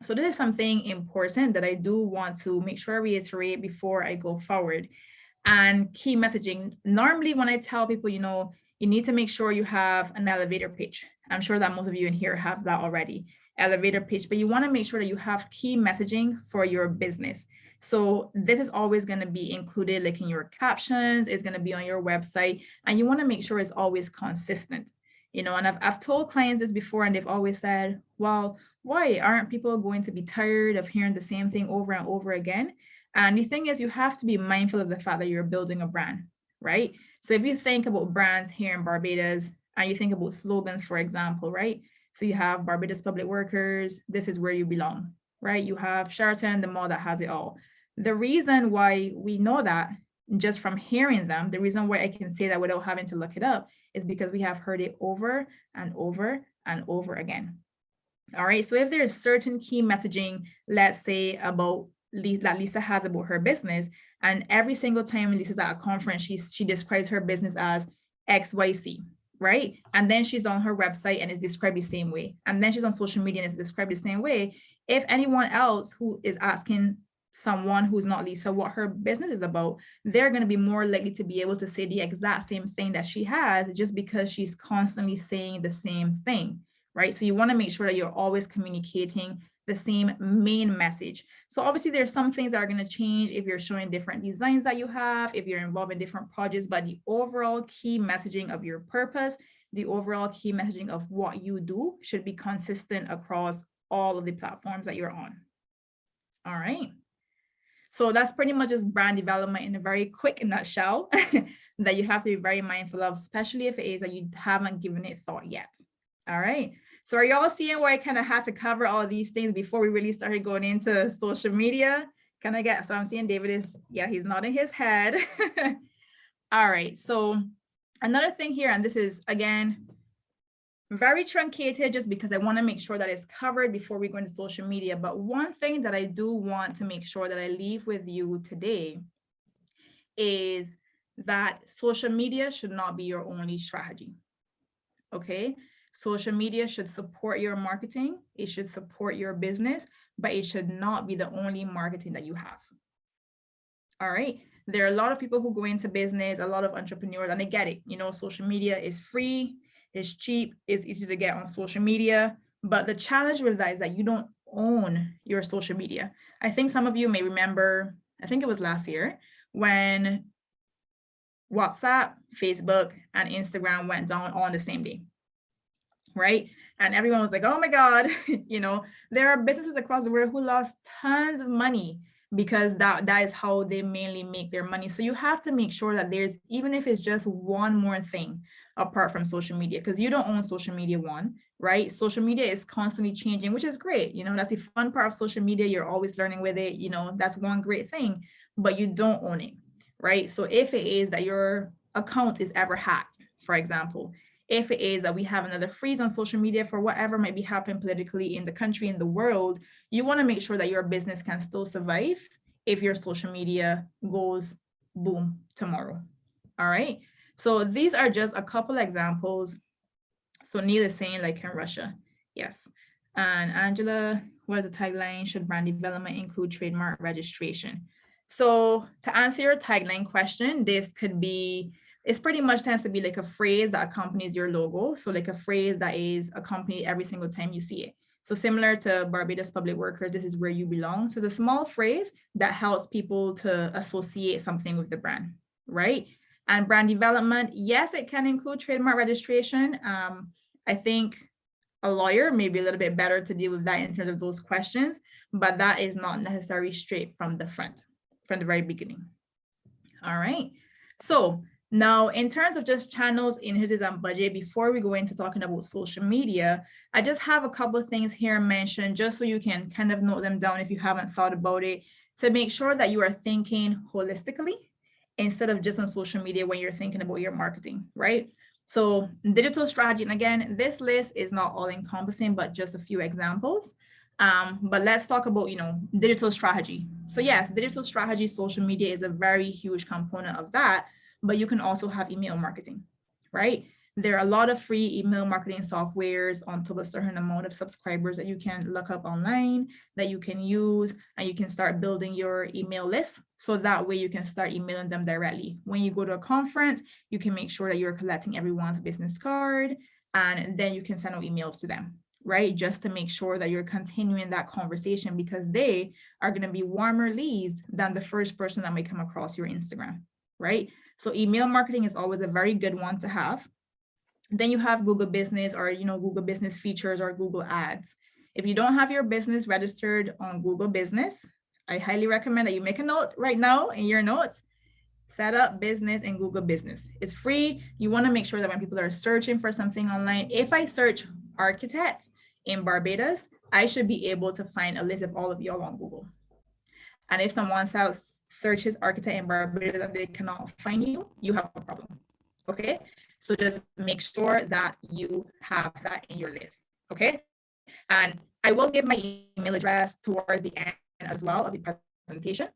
So this is something important that I do want to make sure I reiterate before I go forward. And key messaging, normally when I tell people, you need to make sure you have an elevator pitch. I'm sure that most of you in here have that already, elevator pitch, but you want to make sure that you have key messaging for your business. So this is always going to be included like in your captions, it's going to be on your website, and you want to make sure it's always consistent. And I've told clients this before and they've always said, well, why aren't people going to be tired of hearing the same thing over and over again? And the thing is, you have to be mindful of the fact that you're building a brand, right? So if you think about brands here in Barbados and you think about slogans, for example, right? So you have Barbados Public Workers, this is where you belong, right? You have Sheraton, the mall that has it all. The reason why we know that just from hearing them, the reason why I can say that without having to look it up is because we have heard it over and over and over again. All right, so if there is certain key messaging, let's say about that Lisa has about her business, and every single time Lisa's at a conference, she describes her business as XYZ, right? And then she's on her website and it's described the same way. And then she's on social media and it's described the same way. If anyone else who is asking someone who's not Lisa what her business is about, they're going to be more likely to be able to say the exact same thing that she has just because she's constantly saying the same thing, right? So you want to make sure that you're always communicating the same main message. So obviously there's some things that are going to change if you're showing different designs that you have, if you're involved in different projects, but the overall key messaging of your purpose, the overall key messaging of what you do should be consistent across all of the platforms that you're on. All right. So that's pretty much just brand development in a very quick nutshell that you have to be very mindful of, especially if it is that you haven't given it thought yet. All right. So are y'all seeing where I kind of had to cover all of these things before we really started going into social media? So I'm seeing David is, yeah, he's nodding his head. All right, so another thing here, and this is, again, very truncated just because I want to make sure that it's covered before we go into social media. But one thing that I do want to make sure that I leave with you today is that social media should not be your only strategy. Okay, social media should support your marketing, it should support your business, but it should not be the only marketing that you have. All right, there are a lot of people who go into business, a lot of entrepreneurs, and they get it. You know, social media is free, it's cheap, it's easy to get on social media. But the challenge with that is that you don't own your social media. I think some of you may remember, I think it was last year, when WhatsApp, Facebook, and Instagram went down on the same day, right? And everyone was like, oh my God, you know, there are businesses across the world who lost tons of money because that is how they mainly make their money. So you have to make sure that there's, even if it's just one more thing apart from social media, because you don't own social media, one, right? Social media is constantly changing, which is great. You know, that's the fun part of social media. You're always learning with it. You know, that's one great thing, but you don't own it, right? So if it is that your account is ever hacked, for example, if it is that we have another freeze on social media for whatever might be happening politically in the country, in the world, you want to make sure that your business can still survive if your social media goes boom tomorrow. All right. So these are just a couple examples. So Neil is saying, like in Russia. Yes. And Angela, what is the tagline? Should brand development include trademark registration? So to answer your tagline question, this could be, it's pretty much tends to be like a phrase that accompanies your logo. So like a phrase that is accompanied every single time you see it. So similar to Barbados Public Workers, this is where you belong. So the small phrase that helps people to associate something with the brand, right? And brand development, yes, it can include trademark registration. I think a lawyer may be a little bit better to deal with that in terms of those questions, but that is not necessarily straight from the front, from the very beginning. All right. So now, in terms of just channels, initiatives, and budget, before we go into talking about social media, I just have a couple of things here mentioned just so you can kind of note them down if you haven't thought about it, to make sure that you are thinking holistically instead of just on social media when you're thinking about your marketing, right? So digital strategy, and again, this list is not all encompassing, but just a few examples. But let's talk about, you know, digital strategy. So yes, digital strategy, social media is a very huge component of that, but you can also have email marketing, right? There are a lot of free email marketing softwares until a certain amount of subscribers that you can look up online, that you can use, and you can start building your email list. So that way you can start emailing them directly. When you go to a conference, you can make sure that you're collecting everyone's business card, and then you can send out emails to them, right? Just to make sure that you're continuing that conversation, because they are going to be warmer leads than the first person that may come across your Instagram, right? So email marketing is always a very good one to have. Then you have Google Business, or, you know, Google Business features or Google Ads. If you don't have your business registered on Google Business, I highly recommend that you make a note right now in your notes. Set up business in Google Business. It's free. You want to make sure that when people are searching for something online, if I search architect in Barbados, I should be able to find a list of all of y'all on Google. And if someone else searches architect in Barbados and they cannot find you, you have a problem. Okay, so just make sure that you have that in your list. Okay, and I will give my email address towards the end as well of the presentation.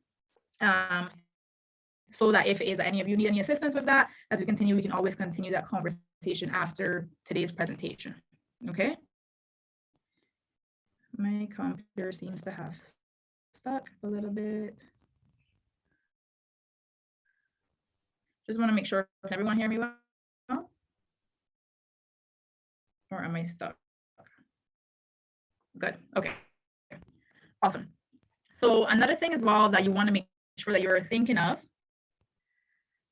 So that if it is that any of you need any assistance with that, as we continue, we can always continue that conversation after today's presentation. Okay. My computer seems to have stuck a little bit. Just want to make sure, can everyone hear me well? Or am I stuck? Good. Okay. Awesome. So another thing as well that you want to make sure that you're thinking of,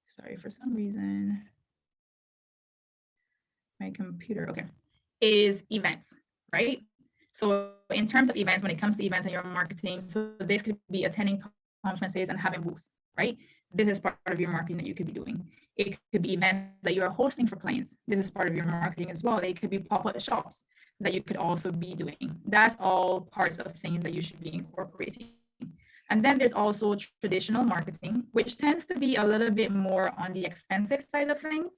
sorry, for some reason, my computer, okay, is events, right? So in terms of events, when it comes to events and your marketing, so this could be attending conferences and having booths, right? This is part of your marketing that you could be doing. It could be events that you are hosting for clients. This is part of your marketing as well. It could be pop-up shops that you could also be doing. That's all parts of things that you should be incorporating. And then there's also traditional marketing, which tends to be a little bit more on the expensive side of things.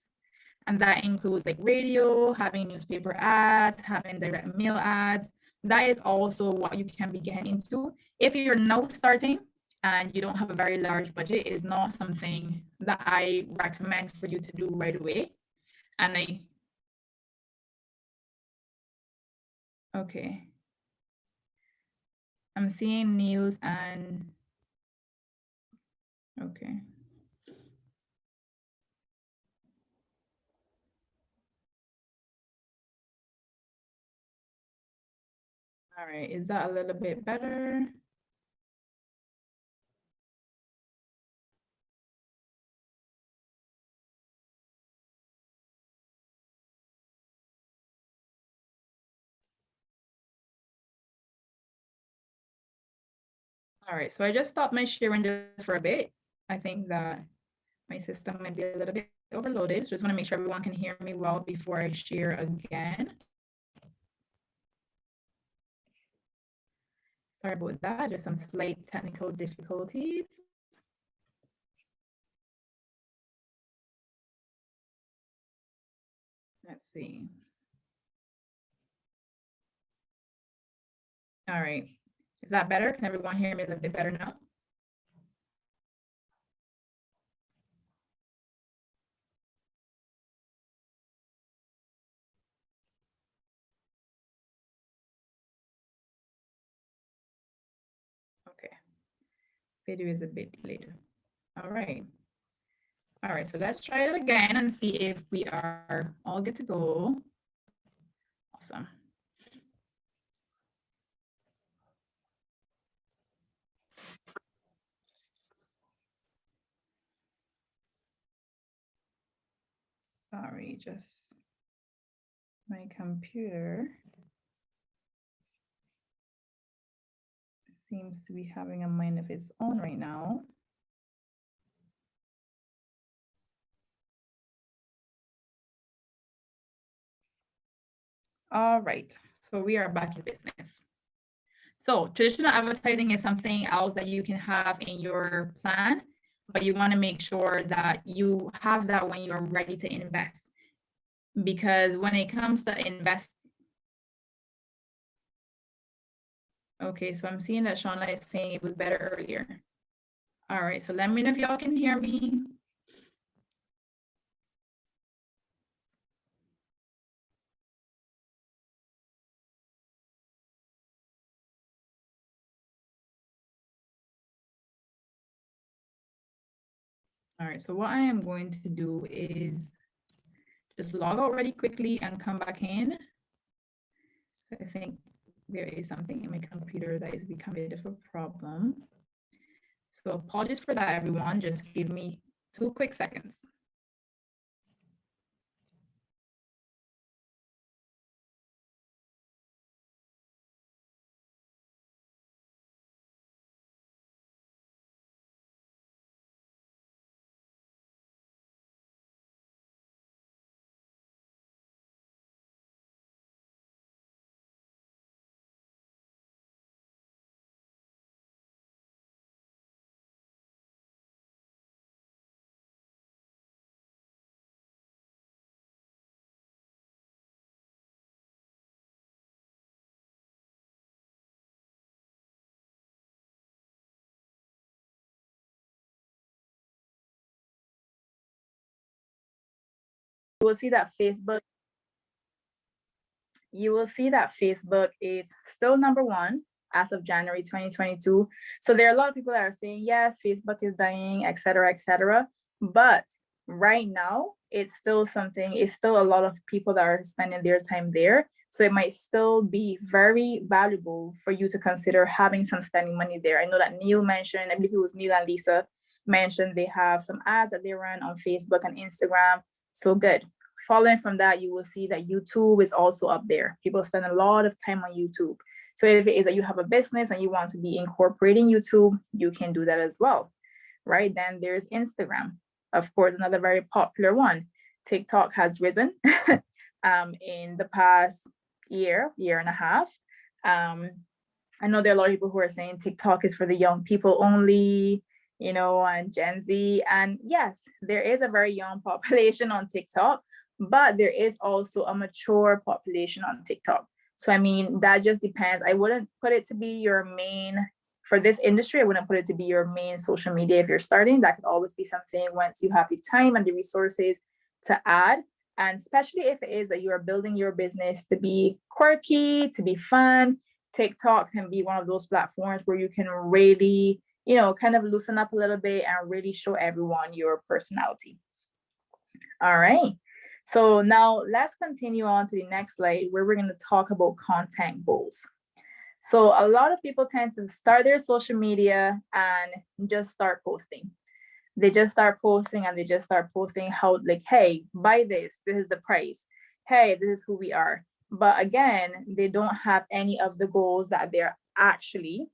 And that includes like radio, having newspaper ads, having direct mail ads. That is also what you can be getting into. If you're now starting and you don't have a very large budget, is not something that I recommend for you to do right away. And okay. I'm seeing news and, okay. All right, is that a little bit better? All right, so I just stopped my sharing just for a bit. I think that my system might be a little bit overloaded. So just want to make sure everyone can hear me well before I share again. Sorry about that, just some slight technical difficulties. Let's see. All right, is that better? Can everyone hear me a little bit better now? Okay, video is a bit delayed. All right. All right, so let's try it again and see if we are all good to go. Awesome. Sorry, just my computer seems to be having a mind of its own right now. All right, so we are back in business. So traditional advertising is something else that you can have in your plan, but you want to make sure that you have that when you're ready to invest. Because when it comes to invest, okay, so I'm seeing that Shauna is saying it was better earlier. All right, so let me know if y'all can hear me. All right, so what I am going to do is just log out really quickly and come back in. I think there is something in my computer that is becoming a bit of a problem. So apologies for that, everyone. Just give me 2 quick seconds. You will see that Facebook is still #1 as of January 2022. So there are a lot of people that are saying, yes, Facebook is dying, et cetera, but right now it's still a lot of people that are spending their time there. So it might still be very valuable for you to consider having some spending money there. I know that Neil mentioned, I believe it was Neil and Lisa mentioned, they have some ads that they run on Facebook and Instagram. So good. Following from that, you will see that YouTube is also up there. People spend a lot of time on YouTube. So if it is that you have a business and you want to be incorporating YouTube, you can do that as well, right? Then there's Instagram, of course, another very popular one. TikTok has risen in the past year and a half. I know there are a lot of people who are saying TikTok is for the young people only, and Gen Z. And yes, there is a very young population on TikTok, but there is also a mature population on TikTok. So, I mean, that just depends. I wouldn't put it to be your main, for this industry, I wouldn't put it to be your main social media if you're starting. That could always be something once you have the time and the resources to add. And especially if it is that you are building your business to be quirky, to be fun, TikTok can be one of those platforms where you can really, kind of loosen up a little bit and really show everyone your personality. All right. So now let's continue on to the next slide where we're going to talk about content goals. So a lot of people tend to start their social media and just start posting. They just start posting and they just start posting how, like, hey, buy this. This is the price. Hey, this is who we are. But again, they don't have any of the goals that they're actually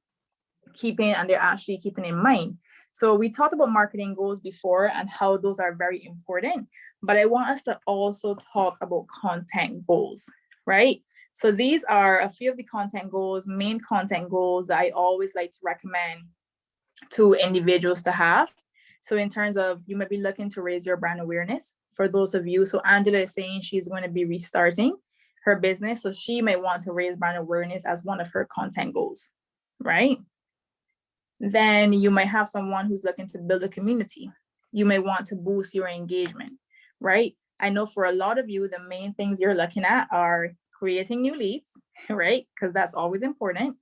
keeping in mind. So we talked about marketing goals before and how those are very important, but I want us to also talk about content goals, right? So these are a few of the main content goals that I always like to recommend to individuals to have. So in terms of, you might be looking to raise your brand awareness for those of you. So Angela is saying she's going to be restarting her business. So she may want to raise brand awareness as one of her content goals, right? Then you might have someone who's looking to build a community. You may want to boost your engagement, right? I know for a lot of you, the main things you're looking at are creating new leads, right? Because that's always important.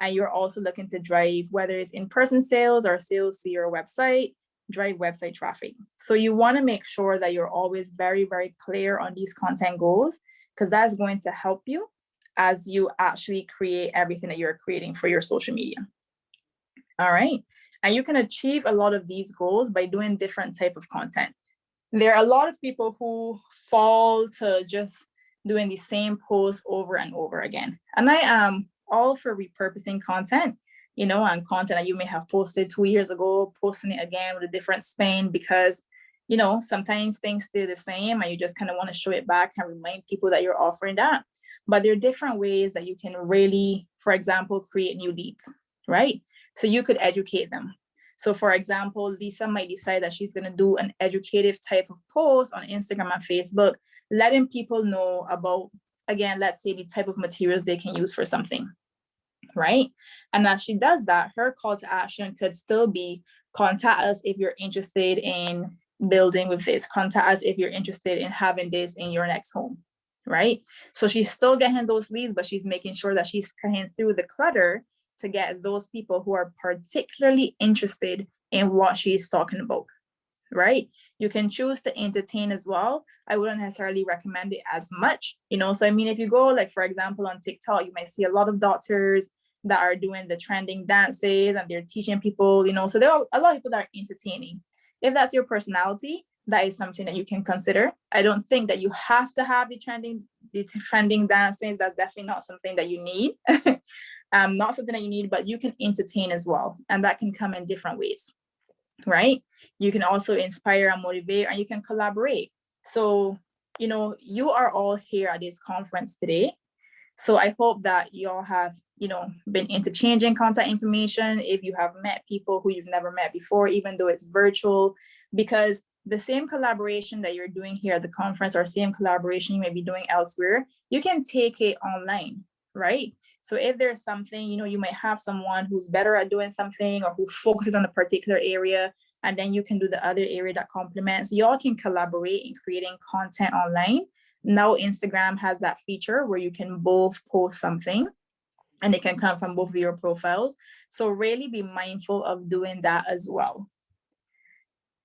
And you're also looking to drive, whether it's in-person sales or sales to your website, drive website traffic. So you want to make sure that you're always very, very clear on these content goals, because that's going to help you as you actually create everything that you're creating for your social media. All right. And you can achieve a lot of these goals by doing different type of content. There are a lot of people who fall to just doing the same post over and over again. And I am all for repurposing content, and content that you may have posted 2 years ago, posting it again with a different spin, because, sometimes things stay the same and you just kind of want to show it back and remind people that you're offering that. But there are different ways that you can really, for example, create new leads, right? So you could educate them. So for example, Lisa might decide that she's going to do an educative type of post on Instagram and Facebook, letting people know about, again, let's say the type of materials they can use for something, right? And as she does that, her call to action could still be, contact us if you're interested in building with this, contact us if you're interested in having this in your next home, right? So she's still getting those leads, but she's making sure that she's cutting through the clutter to get those people who are particularly interested in what she's talking about, right? You can choose to entertain as well. I wouldn't necessarily recommend it as much, So I mean, if you go, like, for example, on TikTok, you might see a lot of doctors that are doing the trending dances and they're teaching people, so there are a lot of people that are entertaining. If that's your personality, that is something that you can consider. I don't think that you have to have the trending dances. That's definitely not something that you need. Not something that you need, but you can entertain as well. And that can come in different ways, right? You can also inspire and motivate, and you can collaborate. So, you are all here at this conference today. So I hope that you all have, been interchanging contact information. If you have met people who you've never met before, even though it's virtual, because the same collaboration that you're doing here at the conference or same collaboration you may be doing elsewhere, you can take it online, right? So if there's something, you might have someone who's better at doing something or who focuses on a particular area, and then you can do the other area that complements. Y'all can collaborate in creating content online. Now Instagram has that feature where you can both post something and it can come from both of your profiles. So really be mindful of doing that as well.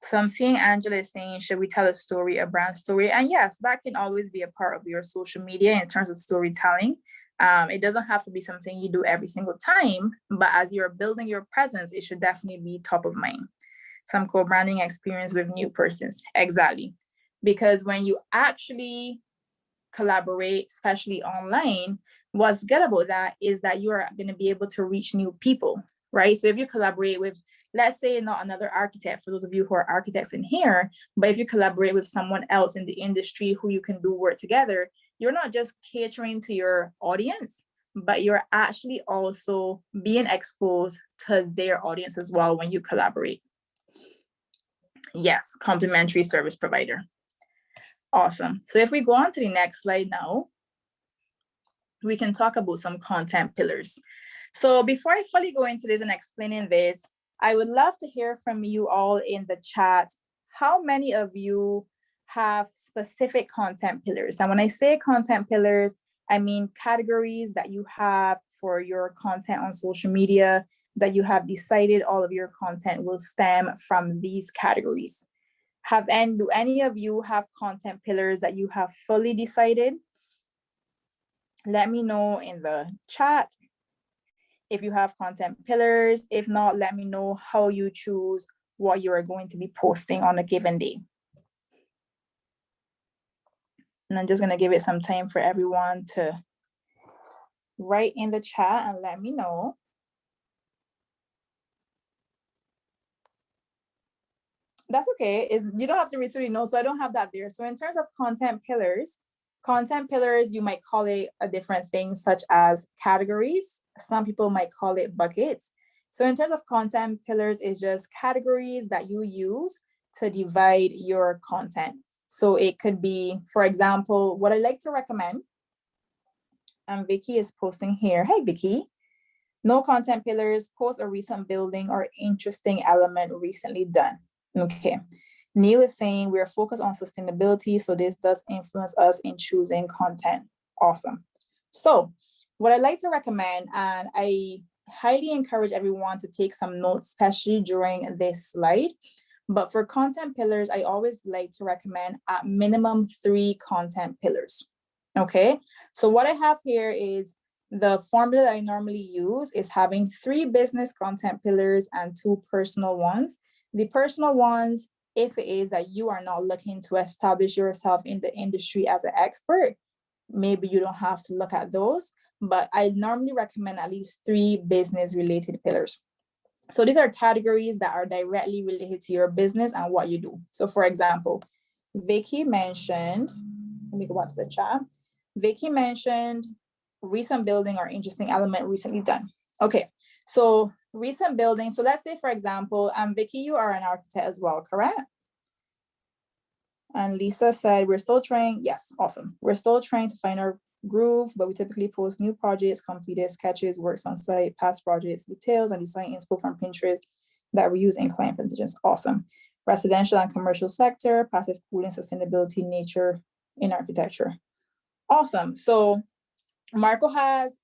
So I'm seeing Angela is saying, should we tell a story, a brand story? And yes, that can always be a part of your social media in terms of storytelling. It doesn't have to be something you do every single time, but as you're building your presence, it should definitely be top of mind. Some co-branding experience with new persons. Exactly. Because when you actually collaborate, especially online, what's good about that is that you are going to be able to reach new people, right? So if you collaborate with, let's say, not another architect, for those of you who are architects in here, but if you collaborate with someone else in the industry who you can do work together, you're not just catering to your audience, but you're actually also being exposed to their audience as well when you collaborate. Yes, complimentary service provider. Awesome. So if we go on to the next slide now, we can talk about some content pillars. So before I fully go into this and explaining this, I would love to hear from you all in the chat. How many of you have specific content pillars? And when I say content pillars, I mean categories that you have for your content on social media, that you have decided all of your content will stem from these categories. Do any of you have content pillars that you have fully decided? Let me know in the chat if you have content pillars. If not, let me know how you choose what you are going to be posting on a given day. And I'm just going to give it some time for everyone to write in the chat and let me know. That's okay. You don't have to read through the notes, so I don't have that there. So in terms of content pillars, you might call it a different thing, such as categories. Some people might call it buckets. So in terms of content pillars, is just categories that you use to divide your content. So it could be, for example, what I like to recommend, and Vicky is posting here. Hey, Vicky. No content pillars, post a recent building or interesting element recently done. Okay. Neil is saying we're focused on sustainability, so this does influence us in choosing content. Awesome. So what I like to recommend, and I highly encourage everyone to take some notes, especially during this slide. But for content pillars, I always like to recommend at minimum 3 content pillars. Okay. So what I have here is the formula that I normally use is having 3 business content pillars and 2 personal ones. The personal ones, if it is that you are not looking to establish yourself in the industry as an expert, maybe you don't have to look at those, but I normally recommend at least 3 business related pillars. So these are categories that are directly related to your business and what you do. So for example, Vicky mentioned, let me go back to the chat. Vicky mentioned recent building or interesting element recently done. Okay, so recent building. So let's say, for example, Vicky, you are an architect as well, correct? And Lisa said, we're still trying. Yes, awesome. We're still trying to find our groove, but we typically post new projects, completed sketches, works on site, past projects, details, and design inspo from Pinterest that we use in client presentations. Awesome. Residential and commercial sector, passive cooling, sustainability, nature in architecture. Awesome. So Marco has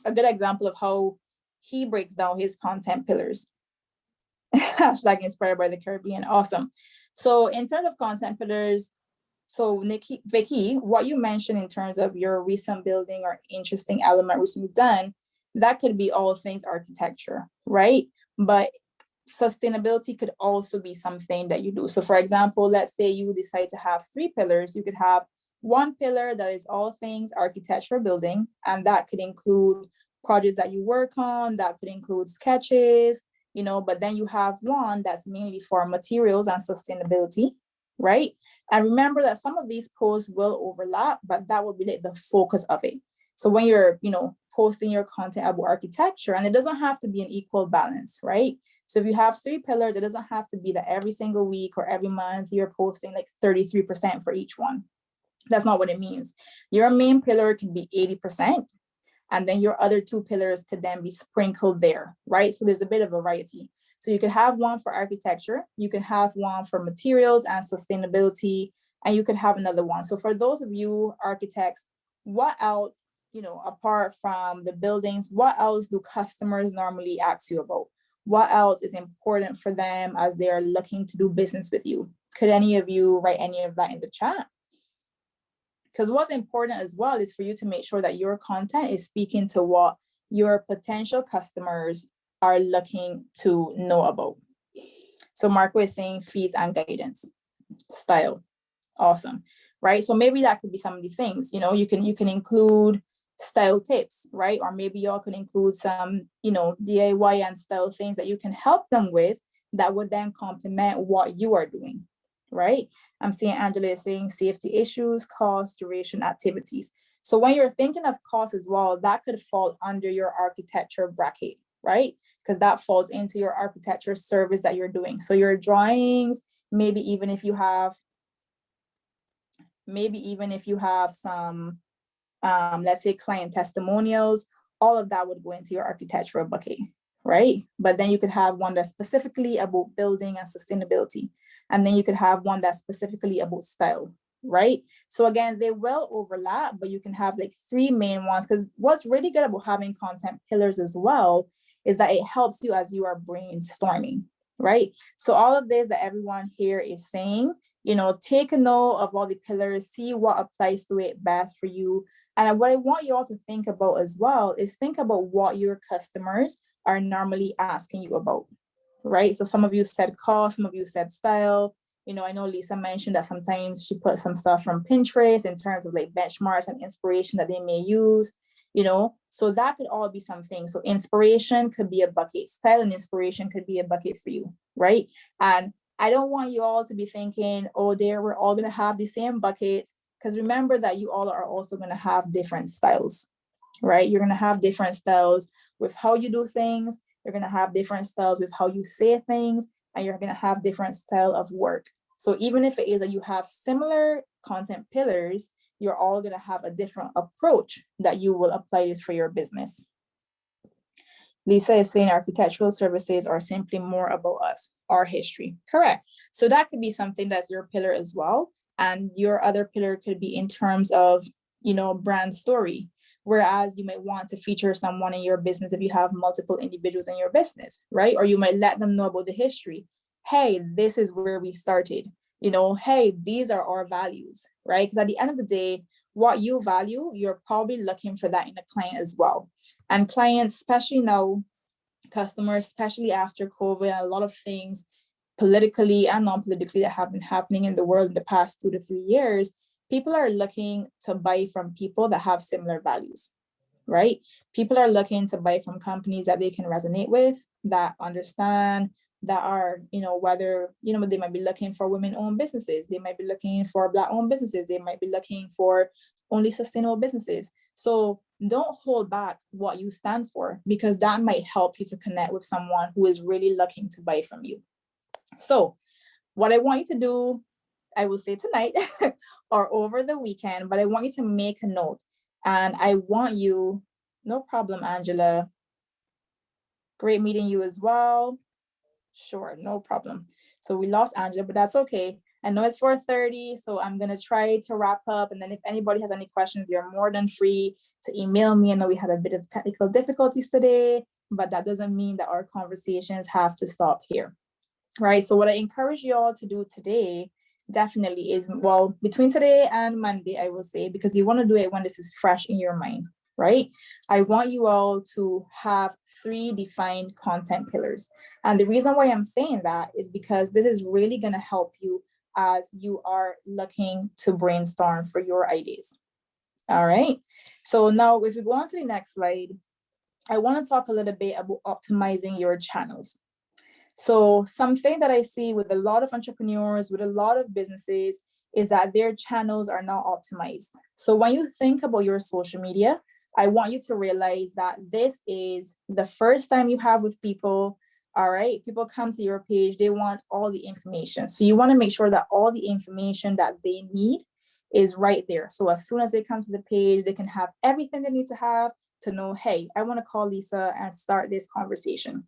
a good example of how he breaks down his content pillars. Hashtag inspired by the Caribbean. Awesome. So in terms of content pillars, so Vicky, what you mentioned in terms of your recent building or interesting element recently done, that could be all things architecture, right? But sustainability could also be something that you do. So for example, let's say you decide to have 3 pillars. You could have 1 pillar that is all things architecture building, and that could include projects that you work on, that could include sketches, but then you have one that's mainly for materials and sustainability, right? And remember that some of these posts will overlap, but that will be like the focus of it. So when you're, posting your content about architecture, and it doesn't have to be an equal balance, right? So if you have 3 pillars, it doesn't have to be that every single week or every month you're posting like 33% for each one. That's not what it means. Your main pillar could be 80%, and then your other 2 pillars could then be sprinkled there, right? So there's a bit of variety. So you could have one for architecture, you could have one for materials and sustainability, and you could have another one. So for those of you architects, what else, apart from the buildings, what else do customers normally ask you about? What else is important for them as they are looking to do business with you? Could any of you write any of that in the chat? Because what's important as well is for you to make sure that your content is speaking to what your potential customers are looking to know about. So Marco is saying fees and guidance, style. Awesome, right? So maybe that could be some of the things, you can include style tips, right? Or maybe y'all can include some, DIY and style things that you can help them with that would then complement what you are doing, right? I'm seeing Angela is saying safety issues, cost, duration, activities. So when you're thinking of cost as well, that could fall under your architecture bracket, right? Because that falls into your architecture service that you're doing. So your drawings, maybe even if you have some, let's say client testimonials, all of that would go into your architectural bucket, right? But then you could have one that's specifically about building and sustainability. And then you could have one that's specifically about style, right? So again, they will overlap, but you can have like 3 main ones, because what's really good about having content pillars as well is that it helps you as you are brainstorming, right? So all of this that everyone here is saying, take a note of all the pillars, see what applies to it best for you. And what I want you all to think about as well is think about what your customers are normally asking you about, right? So some of you said cost, some of you said style. I know Lisa mentioned that sometimes she puts some stuff from Pinterest in terms of like benchmarks and inspiration that they may use, so that could all be something. So inspiration could be a bucket, style and inspiration could be a bucket for you, right? And I don't want you all to be thinking, oh, we're all going to have the same buckets, because remember that you all are also going to have different styles, right? You're going to have different styles with how you do things. You're going to have different styles with how you say things, and you're going to have different style of work. So even if it is that you have similar content pillars, you're all going to have a different approach that you will apply this for your business. Lisa is saying architectural services are simply more about us, our history. Correct. So that could be something that's your pillar as well. And your other pillar could be in terms of, brand story. Whereas you might want to feature someone in your business if you have multiple individuals in your business, right? Or you might let them know about the history. Hey, this is where we started. Hey, these are our values, right? Because at the end of the day, what you value, you're probably looking for that in a client as well. And clients, especially now, customers, especially after COVID, and a lot of things politically and non-politically that have been happening in the world in the past 2 to 3 years, people are looking to buy from people that have similar values, right? People are looking to buy from companies that they can resonate with, that understand, that are, whether, they might be looking for women-owned businesses, they might be looking for Black-owned businesses, they might be looking for only sustainable businesses. So don't hold back what you stand for, because that might help you to connect with someone who is really looking to buy from you. So what I want you to do, I will say tonight or over the weekend, but I want you to make a note, and I want you, no problem, Angela. Great meeting you as well. Sure, no problem. So we lost Angela, but that's okay. I know it's 4:30, so I'm going to try to wrap up. And then if anybody has any questions, you're more than free to email me. I know we had a bit of technical difficulties today, but that doesn't mean that our conversations have to stop here, right? So what I encourage you all to do today definitely is, well, between today and Monday, I will say, because you want to do it when this is fresh in your mind, right? I want you all to have 3 defined content pillars. And the reason why I'm saying that is because this is really going to help you as you are looking to brainstorm for your ideas. All right. So now if we go on to the next slide, I want to talk a little bit about optimizing your channels. So something that I see with a lot of entrepreneurs, with a lot of businesses, is that their channels are not optimized. So when you think about your social media, I want you to realize that this is the first time you have with people. All right, people come to your page, they want all the information. So you want to make sure that all the information that they need is right there. So as soon as they come to the page, they can have everything they need to have to know, hey, I want to call Lisa and start this conversation.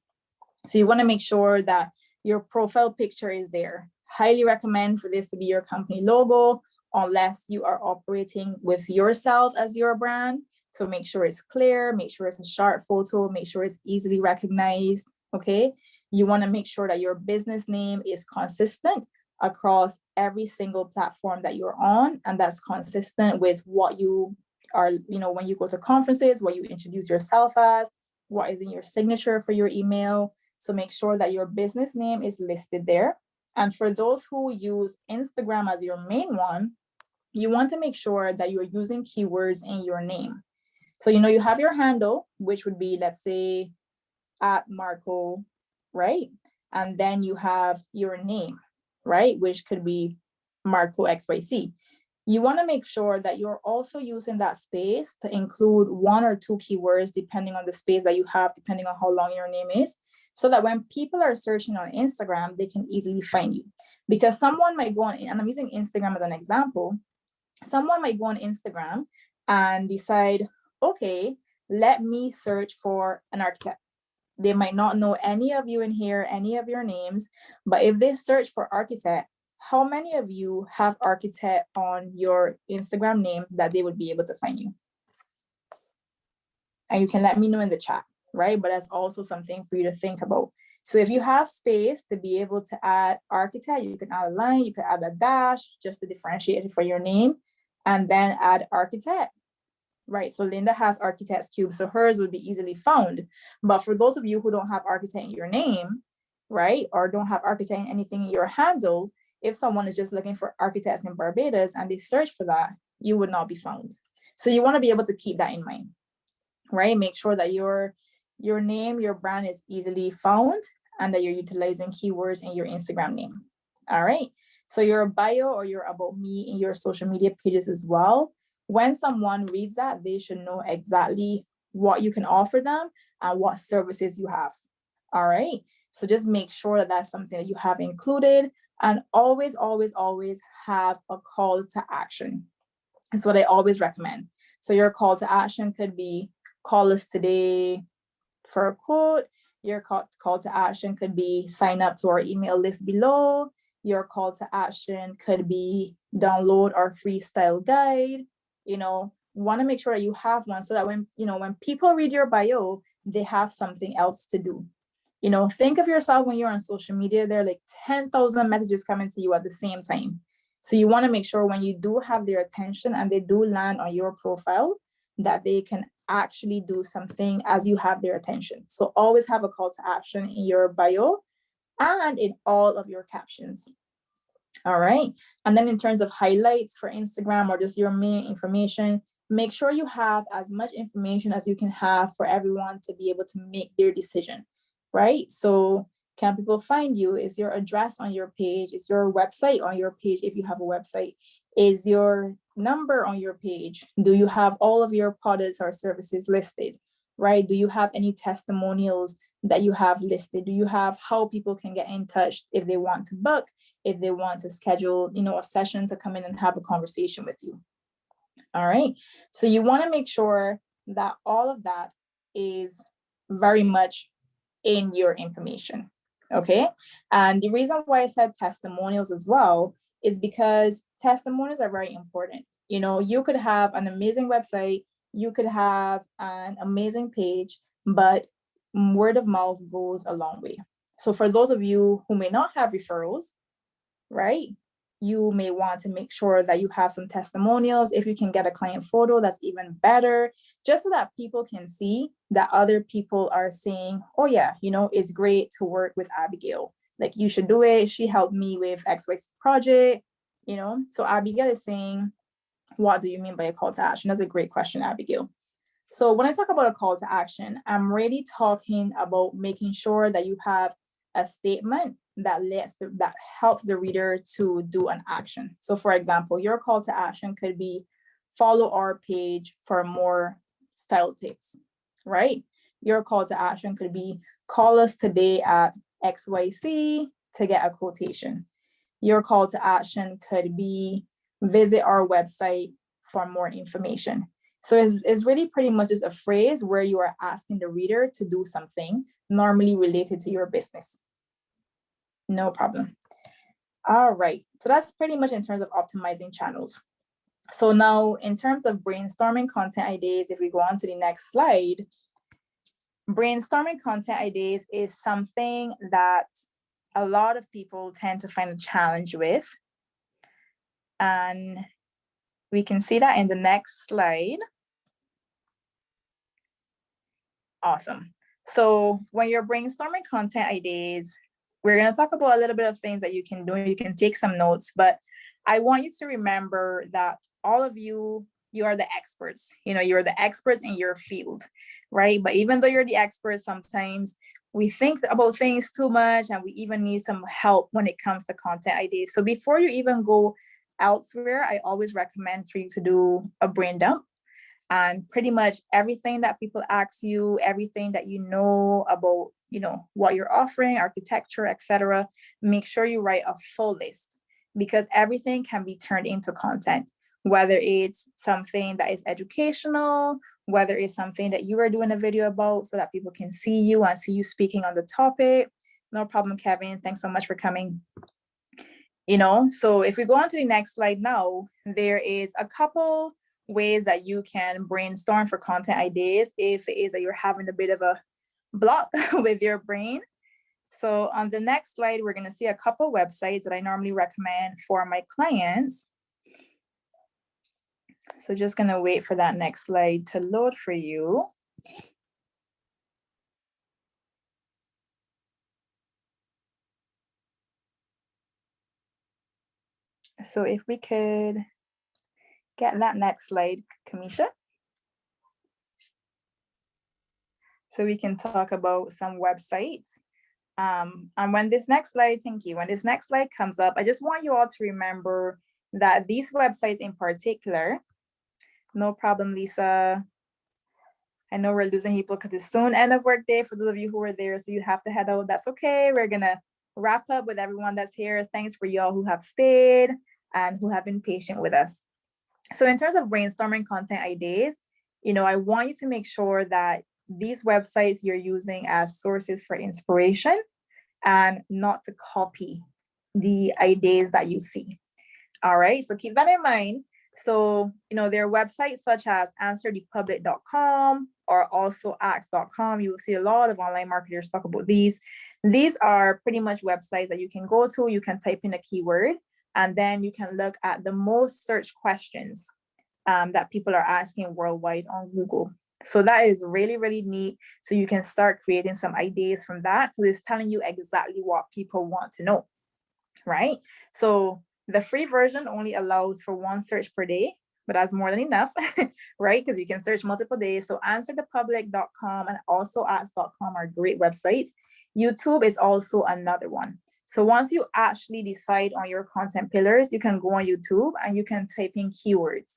So you want to make sure that your profile picture is there. Highly recommend for this to be your company logo, unless you are operating with yourself as your brand. So make sure it's clear, make sure it's a sharp photo, make sure it's easily recognized, okay? You want to make sure that your business name is consistent across every single platform that you're on, and that's consistent with what you are, when you go to conferences, what you introduce yourself as, what is in your signature for your email. So make sure that your business name is listed there. And for those who use Instagram as your main one, you want to make sure that you're using keywords in your name. So, you have your handle, which would be, let's say, @Marco, right? And then you have your name, right? Which could be Marco XYZ. you want to make sure that you're also using that space to include 1 or 2 keywords, depending on the space that you have, depending on how long your name is, so that when people are searching on Instagram, they can easily find you. Because someone might go on, and I'm using Instagram as an example, someone might go on Instagram and decide, okay, let me search for an architect. They might not know any of you in here, any of your names, but if they search for architect, how many of you have architect on your Instagram name that they would be able to find you? And you can let me know in the chat, right? But that's also something for you to think about. So if you have space to be able to add architect, you can add a line, you can add a dash just to differentiate it for your name, and then add architect, right? So Linda has Architect's Cube, so hers would be easily found. But for those of you who don't have architect in your name, right, or don't have architect in anything in your handle, if someone is just looking for architects in Barbados and they search for that, you would not be found. So you want to be able to keep that in mind, right? Make sure that your name, your brand is easily found and that you're utilizing keywords in your Instagram name. All right. So your bio or your about me in your social media pages as well. When someone reads that, they should know exactly what you can offer them and what services you have. All right. So just make sure that that's something that you have included, and always, always, always have a call to action. That's what I always recommend. So your call to action could be call us today for a quote. Your call to action could be sign up to our email list below. Your call to action could be download our freestyle guide. You know, want to make sure that you have one so that when people read your bio, they have something else to do. You know, think of yourself when you're on social media, there are like 10,000 messages coming to you at the same time. So you want to make sure when you do have their attention and they do land on your profile, that they can actually do something as you have their attention. So always have a call to action in your bio and in all of your captions. All right. And then in terms of highlights for Instagram or just your main information, make sure you have as much information as you can have for everyone to be able to make their decision, right? So can people find you? Is your address on your page? Is your website on your page if you have a website? Is your number on your page? Do you have all of your products or services listed, right? Do you have any testimonials that you have listed? Do you have how people can get in touch if they want to book, if they want to schedule, a session to come in and have a conversation with you? All right. So you want to make sure that all of that is very much in your information. Okay. And the reason why I said testimonials as well is because testimonials are very important. You could have an amazing website, you could have an amazing page, but word of mouth goes a long way. So for those of you who may not have referrals, right, you may want to make sure that you have some testimonials. If you can get a client photo, that's even better, just so that people can see that other people are saying, oh yeah, it's great to work with Abigail. Like, you should do it. She helped me with XYZ project, So Abigail is saying, what do you mean by a call to action? That's a great question, Abigail. So when I talk about a call to action, I'm really talking about making sure that you have a statement that helps the reader to do an action. So for example, your call to action could be follow our page for more style tips, right? Your call to action could be call us today at XYZ to get a quotation. Your call to action could be visit our website for more information. So it's really pretty much just a phrase where you are asking the reader to do something normally related to your business. No problem. All right. So that's pretty much in terms of optimizing channels. So now in terms of brainstorming content ideas, if we go on to the next slide, brainstorming content ideas is something that a lot of people tend to find a challenge with. And we can see that in the next slide. Awesome. So when you're brainstorming content ideas, we're going to talk about a little bit of things that you can do. You can take some notes, but I want you to remember that all of you are the experts. You're the experts in your field, right? But even though you're the experts, sometimes we think about things too much and we even need some help when it comes to content ideas. So before you even go elsewhere, I always recommend for you to do a brain dump. And pretty much everything that people ask you, everything that you know about, what you're offering, architecture, etc., make sure you write a full list, because everything can be turned into content, whether it's something that is educational, whether it's something that you are doing a video about so that people can see you and see you speaking on the topic. No problem, Kevin. Thanks so much for coming. So if we go on to the next slide now, there is a couple ways that you can brainstorm for content ideas if it is that you're having a bit of a block with your brain. So on the next slide, we're going to see a couple websites that I normally recommend for my clients. So just going to wait for that next slide to load for you. So if we could get that next slide, Kamisha. So we can talk about some websites. And when this next slide, thank you. When this next slide comes up, I just want you all to remember that these websites in particular, no problem, Lisa. I know we're losing people because it's soon end of work day for those of you who are there. So you have to head out. That's okay. We're going to wrap up with everyone that's here. Thanks for y'all who have stayed and who have been patient with us. So in terms of brainstorming content ideas, I want you to make sure that these websites you're using as sources for inspiration and not to copy the ideas that you see. All right, so keep that in mind. So, there are websites such as answerthepublic.com or also ask.com. You will see a lot of online marketers talk about these. These are pretty much websites that you can go to. You can type in a keyword, and then you can look at the most searched questions that people are asking worldwide on Google. So that is really, really neat. So you can start creating some ideas from that, because it's telling you exactly what people want to know, right? So the free version only allows for one search per day, but that's more than enough, right? Because you can search multiple days. So answerthepublic.com and also ask.com are great websites. YouTube is also another one. So once you actually decide on your content pillars, you can go on YouTube and you can type in keywords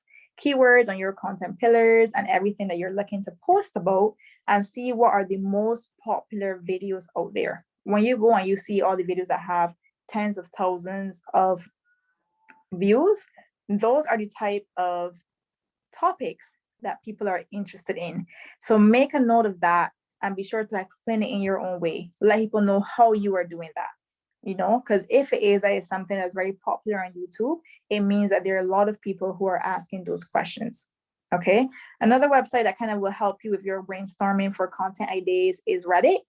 on your content pillars and everything that you're looking to post about, and see what are the most popular videos out there. When you go and you see all the videos that have tens of thousands of views, those are the type of topics that people are interested in. So make a note of that and be sure to explain it in your own way. Let people know how you are doing that. Because if it is something that's very popular on YouTube, it means that there are a lot of people who are asking those questions. Okay. Another website that kind of will help you with your brainstorming for content ideas is Reddit.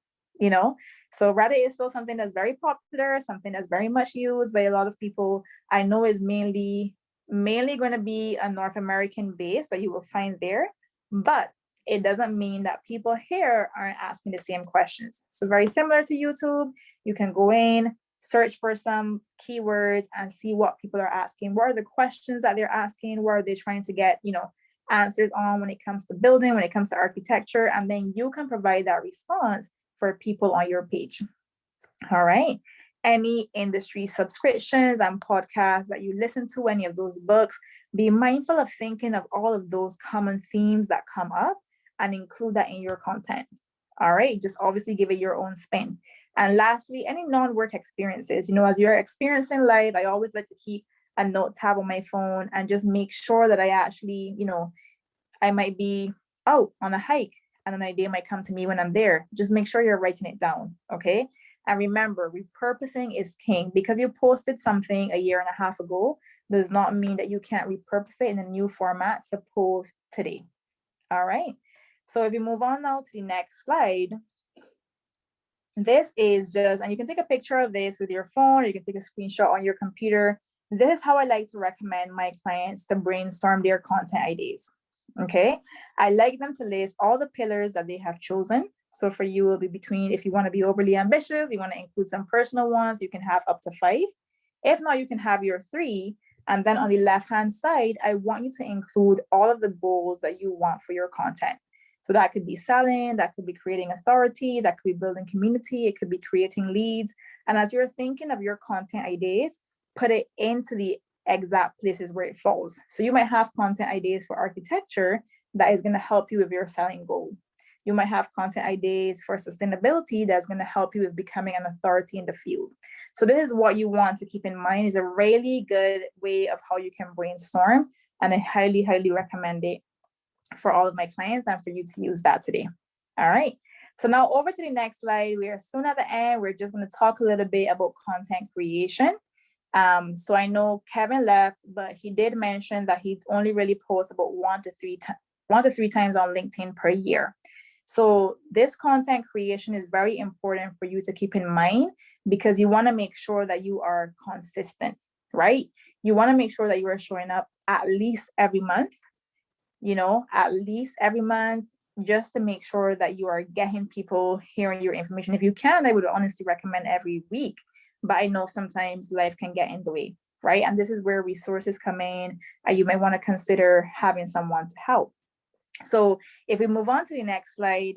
So Reddit is still something that's very popular, something that's very much used by a lot of people. I know is mainly going to be a North American base that you will find there, but it doesn't mean that people here aren't asking the same questions. So very similar to YouTube, you can go in, search for some keywords and see what people are asking. What are the questions that they're asking? What are they trying to get, answers on when it comes to building, when it comes to architecture? And then you can provide that response for people on your page. All right. Any industry subscriptions and podcasts that you listen to, any of those books, be mindful of thinking of all of those common themes that come up and include that in your content. All right. Just obviously give it your own spin. And lastly, any non-work experiences, as you're experiencing life, I always like to keep a note tab on my phone and just make sure that I actually, I might be out on a hike and an idea might come to me when I'm there. Just make sure you're writing it down. Okay. And remember, repurposing is king. Because you posted something a year and a half ago does not mean that you can't repurpose it in a new format to post today. All right. So if you move on now to the next slide, this is just, and you can take a picture of this with your phone, or you can take a screenshot on your computer. This is how I like to recommend my clients to brainstorm their content ideas. Okay. I like them to list all the pillars that they have chosen. So for you, it'll be between, if you want to be overly ambitious, you want to include some personal ones, you can have up to 5. If not, you can have your 3. And then on the left-hand side, I want you to include all of the goals that you want for your content. So that could be selling, that could be creating authority, that could be building community, it could be creating leads. And as you're thinking of your content ideas, put it into the exact places where it falls. So you might have content ideas for architecture that is going to help you with your selling goal. You might have content ideas for sustainability that's going to help you with becoming an authority in the field. So this is what you want to keep in mind. Is a really good way of how you can brainstorm, and I highly, highly recommend it for all of my clients and for you to use that today. All right. So now over to the next slide. We are soon at the end. We're just going to talk a little bit about content creation. So I know Kevin left, but he did mention that he only really posts about 1 to 3 times on LinkedIn per year. So this content creation is very important for you to keep in mind, because you want to make sure that you are consistent, right? You want to make sure that you are showing up at least every month, just to make sure that you are getting people hearing your information. If you can, I would honestly recommend every week, but I know sometimes life can get in the way, right? And this is where resources come in, and you might want to consider having someone to help. So if we move on to the next slide,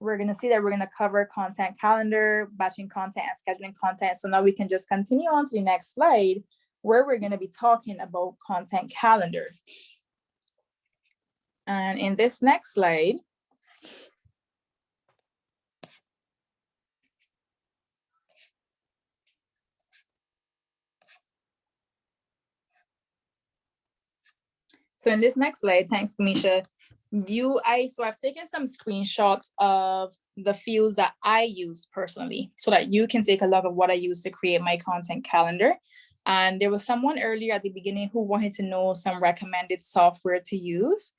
we're going to see that we're going to cover content calendar, batching content, and scheduling content. So now we can just continue on to the next slide, where we're going to be talking about content calendar. And in this next slide, thanks, Kamisha. I've taken some screenshots of the fields that I use personally, so that you can take a look of what I use to create my content calendar. And there was someone earlier at the beginning who wanted to know some recommended software to use.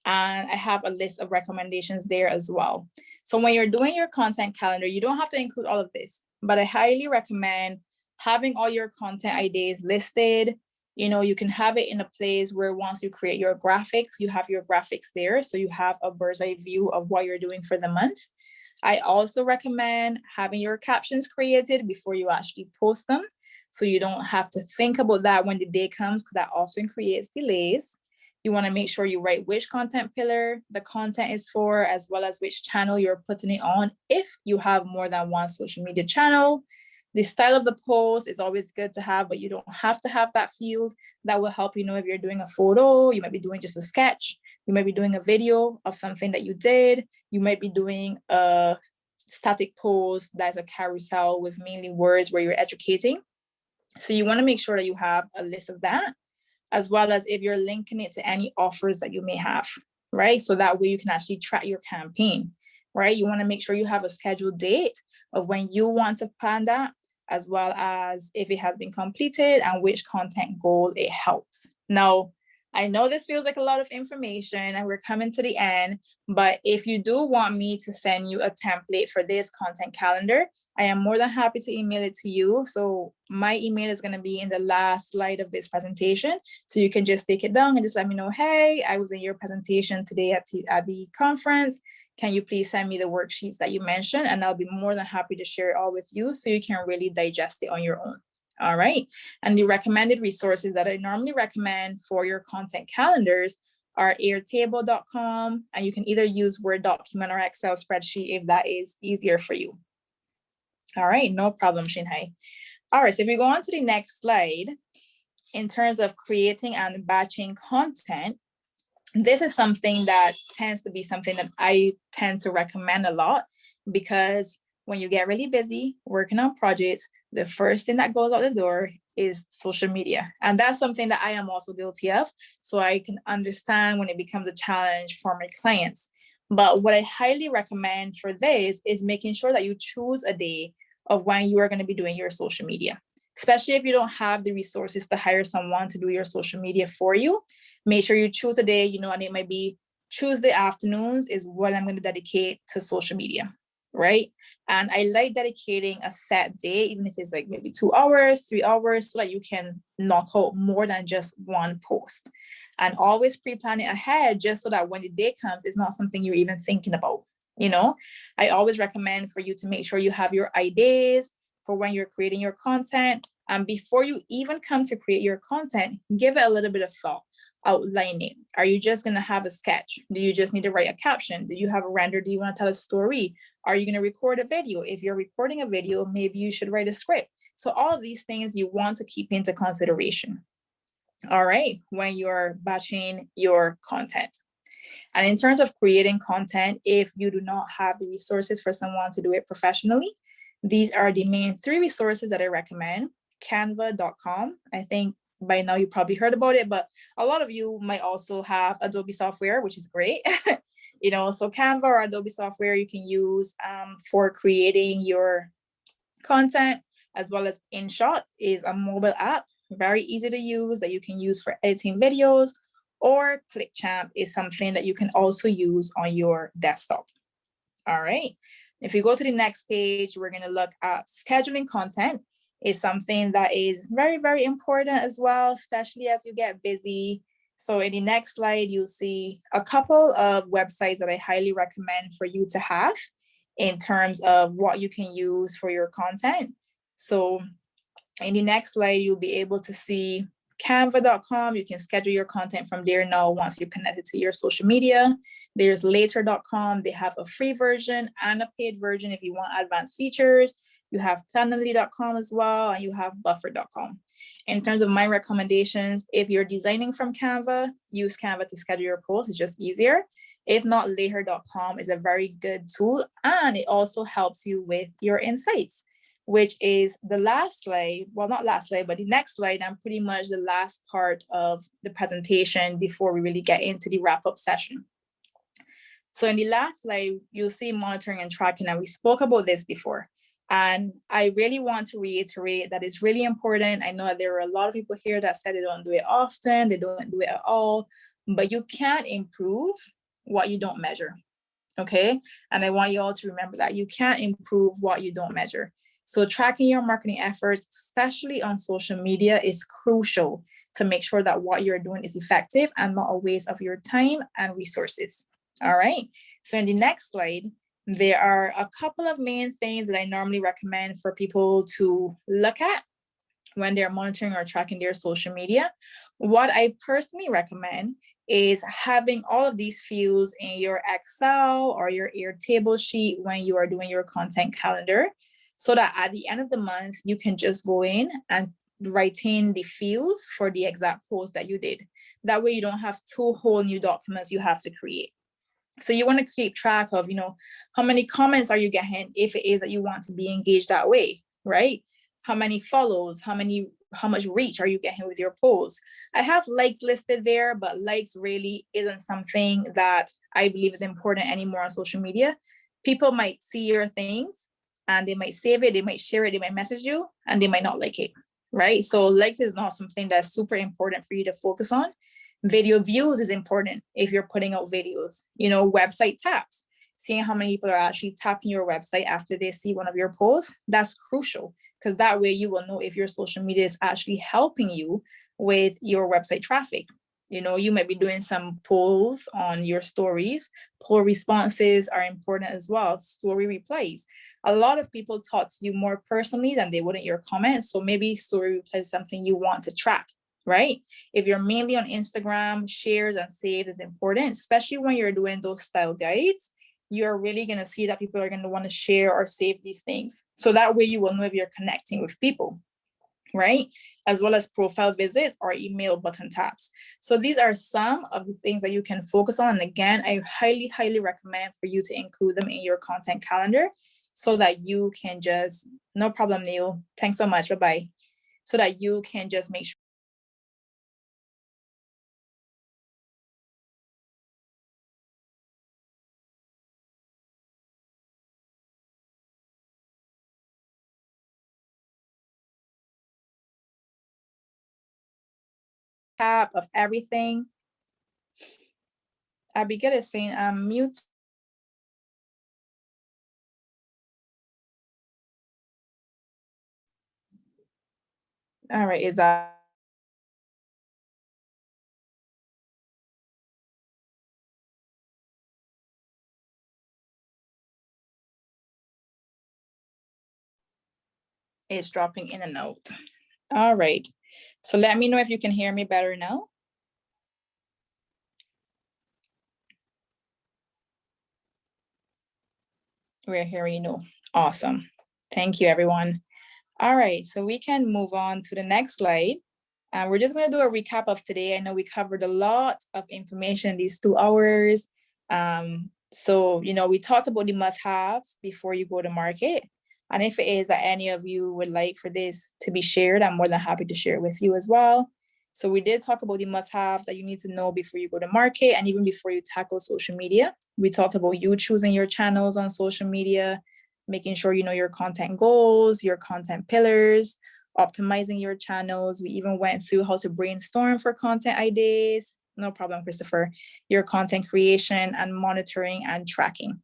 And I have a list of recommendations there as well. So when you're doing your content calendar, you don't have to include all of this, but I highly recommend having all your content ideas listed. You can have it in a place where once you create your graphics, you have your graphics there. So you have a bird's eye view of what you're doing for the month. I also recommend having your captions created before you actually post them, so you don't have to think about that when the day comes, because that often creates delays. You want to make sure you write which content pillar the content is for, as well as which channel you're putting it on, if you have more than one social media channel. The style of the post is always good to have, but you don't have to have that field. That will help you know if you're doing a photo, you might be doing just a sketch, you might be doing a video of something that you did, you might be doing a static post that's a carousel with mainly words where you're educating. So you want to make sure that you have a list of that, as well as if you're linking it to any offers that you may have, right? So that way you can actually track your campaign, right? You want to make sure you have a scheduled date of when you want to plan that, as well as if it has been completed and which content goal it helps. Now, I know this feels like a lot of information and we're coming to the end, but if you do want me to send you a template for this content calendar, I am more than happy to email it to you. So my email is going to be in the last slide of this presentation. So you can just take it down and just let me know, hey, I was in your presentation today at the conference. Can you please send me the worksheets that you mentioned? And I'll be more than happy to share it all with you so you can really digest it on your own. All right. And the recommended resources that I normally recommend for your content calendars are airtable.com. And you can either use Word document or Excel spreadsheet if that is easier for you. All right, no problem, Shinhai. All right, so if we go on to the next slide, in terms of creating and batching content, this is something that tends to be something that I tend to recommend a lot, because when you get really busy working on projects, the first thing that goes out the door is social media. And that's something that I am also guilty of. So I can understand when it becomes a challenge for my clients. But what I highly recommend for this is making sure that you choose a day of when you are going to be doing your social media, especially if you don't have the resources to hire someone to do your social media for you. Make sure you choose a day, and it might be Tuesday afternoons is what I'm going to dedicate to social media, right? And I like dedicating a set day, even if it's like maybe 2 hours, 3 hours, so that you can knock out more than just one post. And always pre-plan it ahead, just so that when the day comes, it's not something you're even thinking about. I always recommend for you to make sure you have your ideas for when you're creating your content. And before you even come to create your content, give it a little bit of thought. Outline it. Are you just going to have a sketch? Do you just need to write a caption? Do you have a render? Do you want to tell a story? Are you going to record a video? If you're recording a video, maybe you should write a script. So all of these things you want to keep into consideration. all right, when you're batching your content. And in terms of creating content, if you do not have the resources for someone to do it professionally, these are the main 3 resources that I recommend. Canva.com. I think by now you probably heard about it, but a lot of you might also have Adobe software, which is great. So Canva or Adobe software you can use for creating your content, as well as InShot is a mobile app, very easy to use, that you can use for editing videos, or ClickChamp is something that you can also use on your desktop. All right. If you go to the next page, we're going to look at scheduling content. Is something that is very, very important as well, especially as you get busy. So in the next slide, you'll see a couple of websites that I highly recommend for you to have in terms of what you can use for your content. So in the next slide, you'll be able to see canva.com. You can schedule your content from there now once you connect it to your social media. There's later.com. They have a free version and a paid version if you want advanced features. You have planoly.com as well, and you have buffer.com. In terms of my recommendations, if you're designing from Canva, use Canva to schedule your posts. It's just easier. If not, later.com is a very good tool, and it also helps you with your insights, which is the last slide. Well, not last slide, but the next slide, and pretty much the last part of the presentation before we really get into the wrap-up session. So in the last slide, you'll see monitoring and tracking, and we spoke about this before. And I really want to reiterate that it's really important. I know that there are a lot of people here that said they don't do it often, they don't do it at all, but you can't improve what you don't measure, okay? And I want you all to remember that you can't improve what you don't measure. So tracking your marketing efforts, especially on social media, is crucial to make sure that what you're doing is effective and not a waste of your time and resources. All right, so in the next slide, there are a couple of main things that I normally recommend for people to look at when they're monitoring or tracking their social media. What I personally recommend is having all of these fields in your Excel or your Airtable sheet when you are doing your content calendar, so that at the end of the month, you can just go in and write in the fields for the exact post that you did. That way you don't have 2 whole new documents you have to create. So you want to keep track of, how many comments are you getting if it is that you want to be engaged that way, right? How many follows, how much reach are you getting with your posts? I have likes listed there, but likes really isn't something that I believe is important anymore on social media. People might see your things and they might save it, they might share it, they might message you, and they might not like it, right? So likes is not something that's super important for you to focus on. Video views is important if you're putting out videos. Website taps, seeing how many people are actually tapping your website after they see one of your posts, that's crucial, because that way you will know if your social media is actually helping you with your website traffic. You might be doing some polls on your stories. Poll responses are important as well. Story replies. A lot of people talk to you more personally than they would in your comments. So maybe story replies is something you want to track, right? If you're mainly on Instagram, shares and save is important, especially when you're doing those style guides. You're really going to see that people are going to want to share or save these things. So that way you will know if you're connecting with people, right? As well as profile visits or email button taps. So these are some of the things that you can focus on. And again, I highly, highly recommend for you to include them in your content calendar so that you can just, no problem, Neil. Thanks so much. Bye-bye. So that you can just make sure. Of everything. Abigail is saying mute. All right, is that is dropping in and out. All right, so let me know if you can hear me better now. We're hearing you now. Awesome. Thank you, everyone. All right, so we can move on to the next slide. And we're just going to do a recap of today. I know we covered a lot of information in these 2 hours. So, we talked about the must-haves before you go to market. And if it is that any of you would like for this to be shared, I'm more than happy to share it with you as well. So we did talk about the must-haves that you need to know before you go to market and even before you tackle social media. We talked about you choosing your channels on social media, making sure you know your content goals, your content pillars, optimizing your channels. We even went through how to brainstorm for content ideas. No problem, Christopher. Your content creation and monitoring and tracking.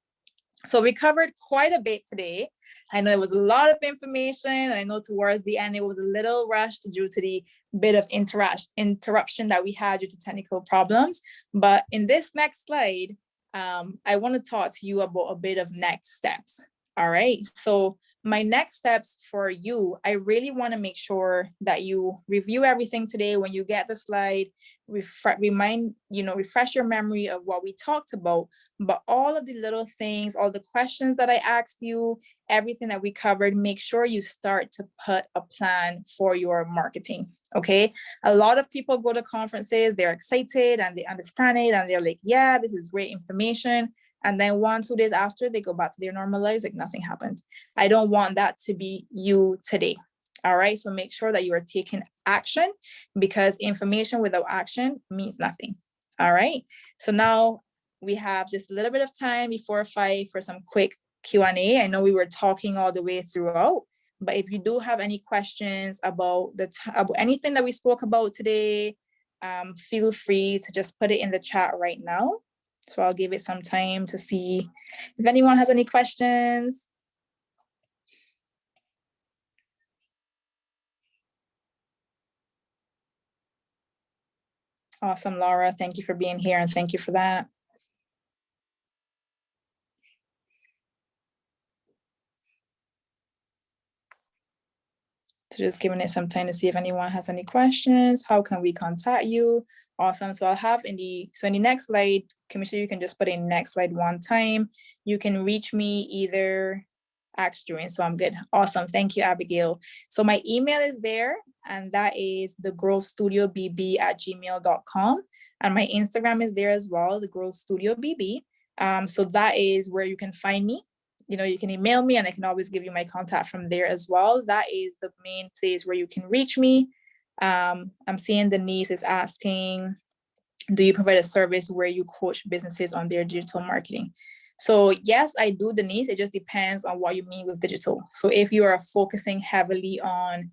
So we covered quite a bit today. I know it was a lot of information. And I know towards the end, it was a little rushed due to the bit of interruption that we had due to technical problems. But in this next slide, I want to talk to you about a bit of next steps. All right. So my next steps for you, I really want to make sure that you review everything today when you get the slide, refresh your memory of what we talked about, but all of the little things, all the questions that I asked you, everything that we covered, make sure you start to put a plan for your marketing. Okay. A lot of people go to conferences, they're excited and they understand it and they're like, yeah, this is great information. And then 1-2 days after, they go back to their normal lives, like nothing happened. I don't want that to be you today. All right. So make sure that you are taking action, because information without action means nothing. All right. So now we have just a little bit of time before 5 for some quick Q&A. I know we were talking all the way throughout, but if you do have any questions about about anything that we spoke about today, feel free to just put it in the chat right now. So I'll give it some time to see if anyone has any questions. Awesome, Laura. Thank you for being here and thank you for that. So just giving it some time to see if anyone has any questions. How can we contact you? Awesome. So I'll have in the next slide, Commissioner, you can just put in next slide one time. You can reach me either ask during, so I'm good. Awesome. Thank you, Abigail. So my email is there, and that is thegrowthstudiobb@gmail.com. And my Instagram is there as well, thegrowthstudiobb. So that is where you can find me. You can email me and I can always give you my contact from there as well. That is the main place where you can reach me. I'm seeing Denise is asking, do you provide a service where you coach businesses on their digital marketing? So yes, I do, Denise. It just depends on what you mean with digital. So if you are focusing heavily on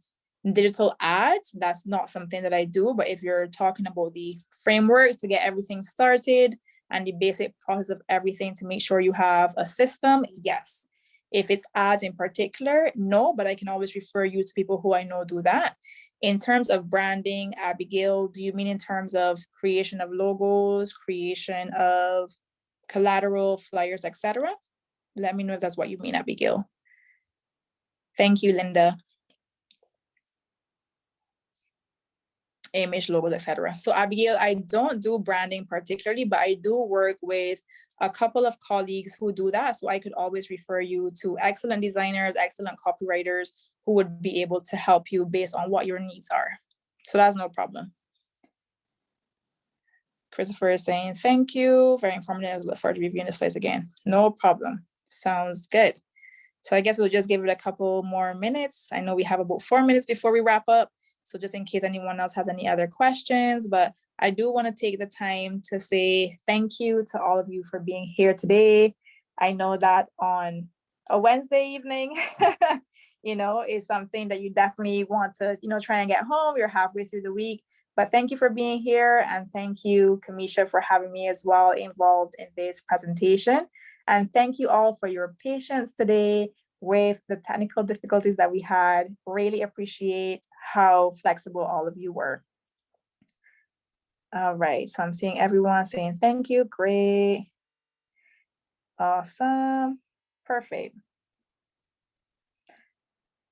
digital ads, that's not something that I do. But if you're talking about the framework to get everything started and the basic process of everything to make sure you have a system, yes. If it's ads in particular, no, but I can always refer you to people who I know do that. In terms of branding, Abigail, do you mean in terms of creation of logos, creation of collateral, flyers, etc.? Let me know if that's what you mean, Abigail. Thank you, Linda. Image, logos, etc. So Abigail, I don't do branding particularly, but I do work with a couple of colleagues who do that. So I could always refer you to excellent designers, excellent copywriters who would be able to help you based on what your needs are. So that's no problem. Christopher is saying, thank you. Very informative. Look forward to reviewing the slides again. No problem. Sounds good. So I guess we'll just give it a couple more minutes. I know we have about 4 minutes before we wrap up. So just in case anyone else has any other questions, but I do want to take the time to say thank you to all of you for being here today. I know that on a Wednesday evening, is something that you definitely want to, try and get home. You're halfway through the week, but thank you for being here. And thank you, Kamisha, for having me as well involved in this presentation. And thank you all for your patience today with the technical difficulties that we had. Really appreciate how flexible all of you were. All right, so I'm seeing everyone saying thank you. Great. Awesome. Perfect.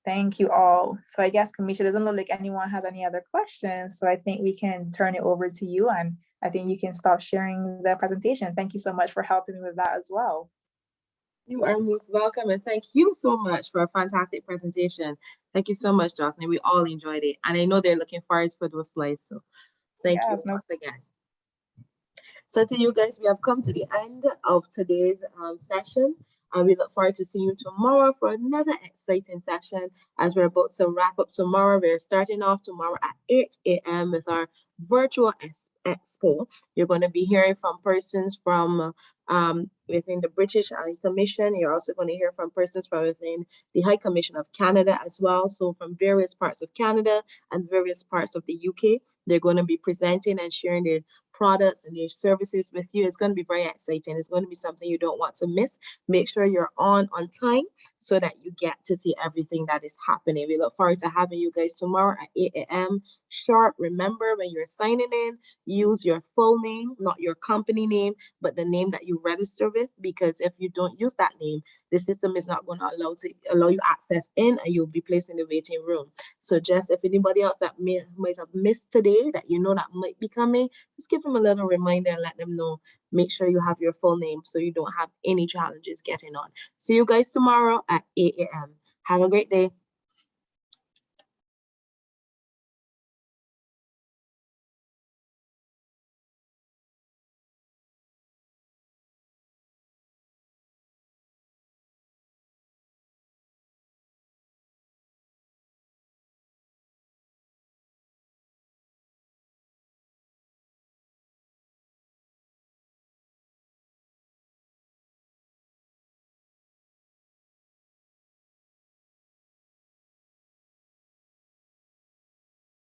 Thank you all. So I guess, Kamisha, doesn't look like anyone has any other questions. So I think we can turn it over to you, and I think you can stop sharing the presentation. Thank you so much for helping me with that as well. You are most welcome, and thank you so much for a fantastic presentation. Thank you so much, Jocelyn. We all enjoyed it, and I know they're looking forward for those slides. So thank you Yes, no. once again. So to you guys, we have come to the end of today's session. And we look forward to seeing you tomorrow for another exciting session as we're about to wrap up tomorrow. We're starting off tomorrow at 8 a.m. with our virtual expo. You're going to be hearing from persons from within the British High Commission. You're also going to hear from persons from within the High Commission of Canada as well. So from various parts of Canada and various parts of the UK, they're going to be presenting and sharing their products and their services with you. It's going to be very exciting. It's going to be something you don't want to miss. Make sure you're on time so that you get to see everything that is happening. We look forward to having you guys tomorrow at 8 a.m. sharp. Remember, when you're signing in, use your full name, not your company name, but the name that you register with, because if you don't use that name, the system is not going to allow you access in, and you'll be placed in the waiting room. So just if anybody else that might have missed today that you know that might be coming, just give them a little reminder and let them know. Make sure you have your full name so you don't have any challenges getting on. See you guys tomorrow at 8 a.m. Have a great day.